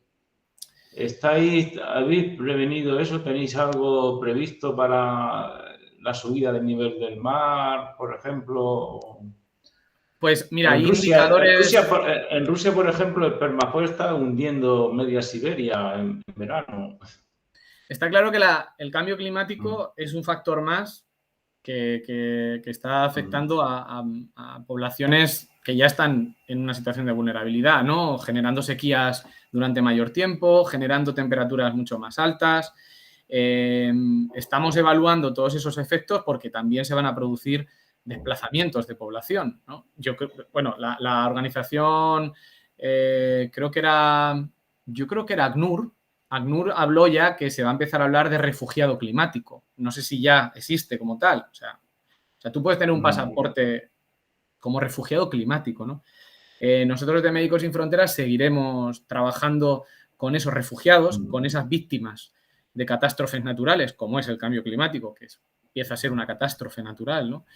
¿Habéis prevenido eso? ¿Tenéis algo previsto para la subida del nivel del mar, por ejemplo? Pues mira, O hay indicadores. En Rusia, por ejemplo, el permafrost está hundiendo media Siberia en verano. Está claro que el cambio climático es un factor más que está afectando a poblaciones que ya están en una situación de vulnerabilidad, ¿no? Generando sequías durante mayor tiempo, generando temperaturas mucho más altas. Estamos evaluando todos esos efectos porque también se van a producir desplazamientos de población, ¿no? Bueno, la organización, creo que era ACNUR. ACNUR habló ya que se va a empezar a hablar de refugiado climático. No sé si ya existe como tal. O sea, tú puedes tener un pasaporte como refugiado climático, ¿no? Nosotros de Médicos Sin Fronteras seguiremos trabajando con esos refugiados, con esas víctimas de catástrofes naturales, como es el cambio climático, que empieza a ser una catástrofe natural, ¿no?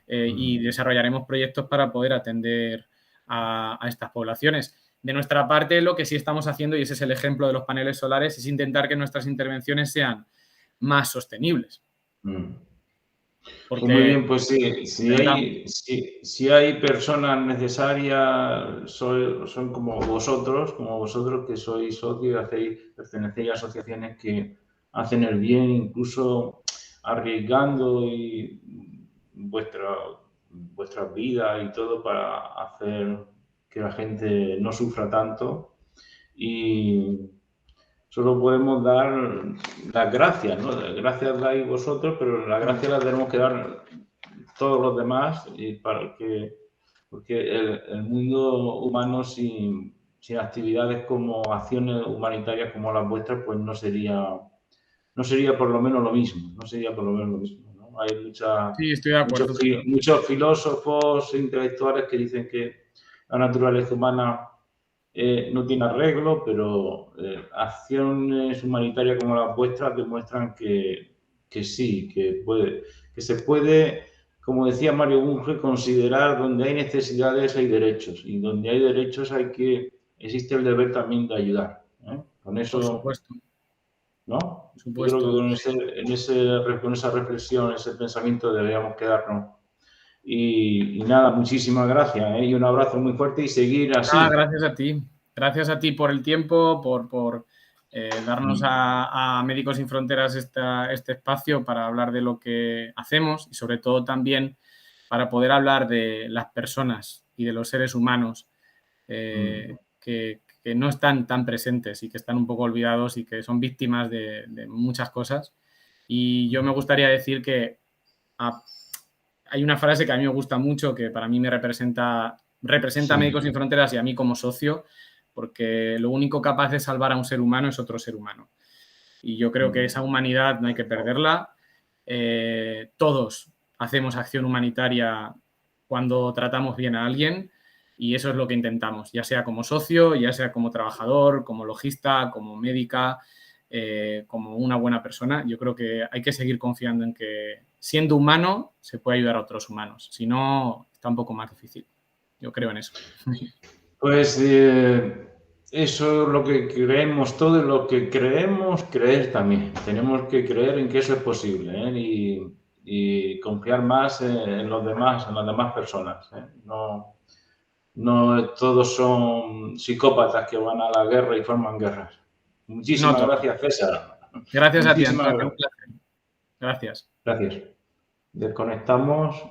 Y desarrollaremos proyectos para poder atender a estas poblaciones. De nuestra parte, lo que sí estamos haciendo, y ese es el ejemplo de los paneles solares, es intentar que nuestras intervenciones sean más sostenibles. Pues muy Porque bien, pues sí, intentamos. si hay personas necesarias, son como vosotros que sois socios y pertenecéis a asociaciones que hacen el bien, incluso arriesgando vuestras vidas y todo para hacer que la gente no sufra tanto. Y solo podemos dar las gracias, ¿no? Las gracias dais vosotros, pero las gracias las tenemos que dar todos los demás y porque el mundo humano sin actividades como acciones humanitarias como las vuestras, pues no sería por lo menos lo mismo, no sería por lo menos lo mismo, ¿no? Hay Sí, estoy de acuerdo. muchos filósofos e intelectuales que dicen que la naturaleza humana no tiene arreglo, pero acciones humanitarias como las vuestras demuestran que sí, que se puede, como decía Mario Bunge, considerar donde hay necesidades hay derechos y donde hay derechos existe el deber también de ayudar. Con Por eso, supuesto. ¿no? Por Yo creo que supuesto. con esa reflexión, ese pensamiento deberíamos quedarnos. Y nada, muchísimas gracias y un abrazo muy fuerte y seguir Ah, así. gracias a ti. Gracias a ti por el tiempo, por darnos a Médicos Sin Fronteras este espacio para hablar de lo que hacemos y sobre todo también para poder hablar de las personas y de los seres humanos que no están tan presentes y que están un poco olvidados y que son víctimas de muchas cosas. Y yo me gustaría decir que hay una frase que a mí me gusta mucho, que para mí me representa a Médicos Sin Fronteras y a mí como socio, porque lo único capaz de salvar a un ser humano es otro ser humano. Y yo creo que esa humanidad no hay que perderla. Todos hacemos acción humanitaria cuando tratamos bien a alguien y eso es lo que intentamos, ya sea como socio, ya sea como trabajador, como logista, como médica, como una buena persona. Yo creo que hay que seguir confiando en que siendo humano se puede ayudar a otros humanos. Si no, está un poco más difícil. Yo creo en eso. Pues eso es lo que creemos todos, lo que creemos, creer también. Tenemos que creer en que eso es posible, ¿eh? Y confiar más en los demás, en las demás personas, ¿eh? No todos son psicópatas que van a la guerra y forman guerras. No Muchísimas todos. gracias, César. Gracias a ti, Muchísimas Antonio. Un gracias. placer. Gracias. Gracias. Desconectamos.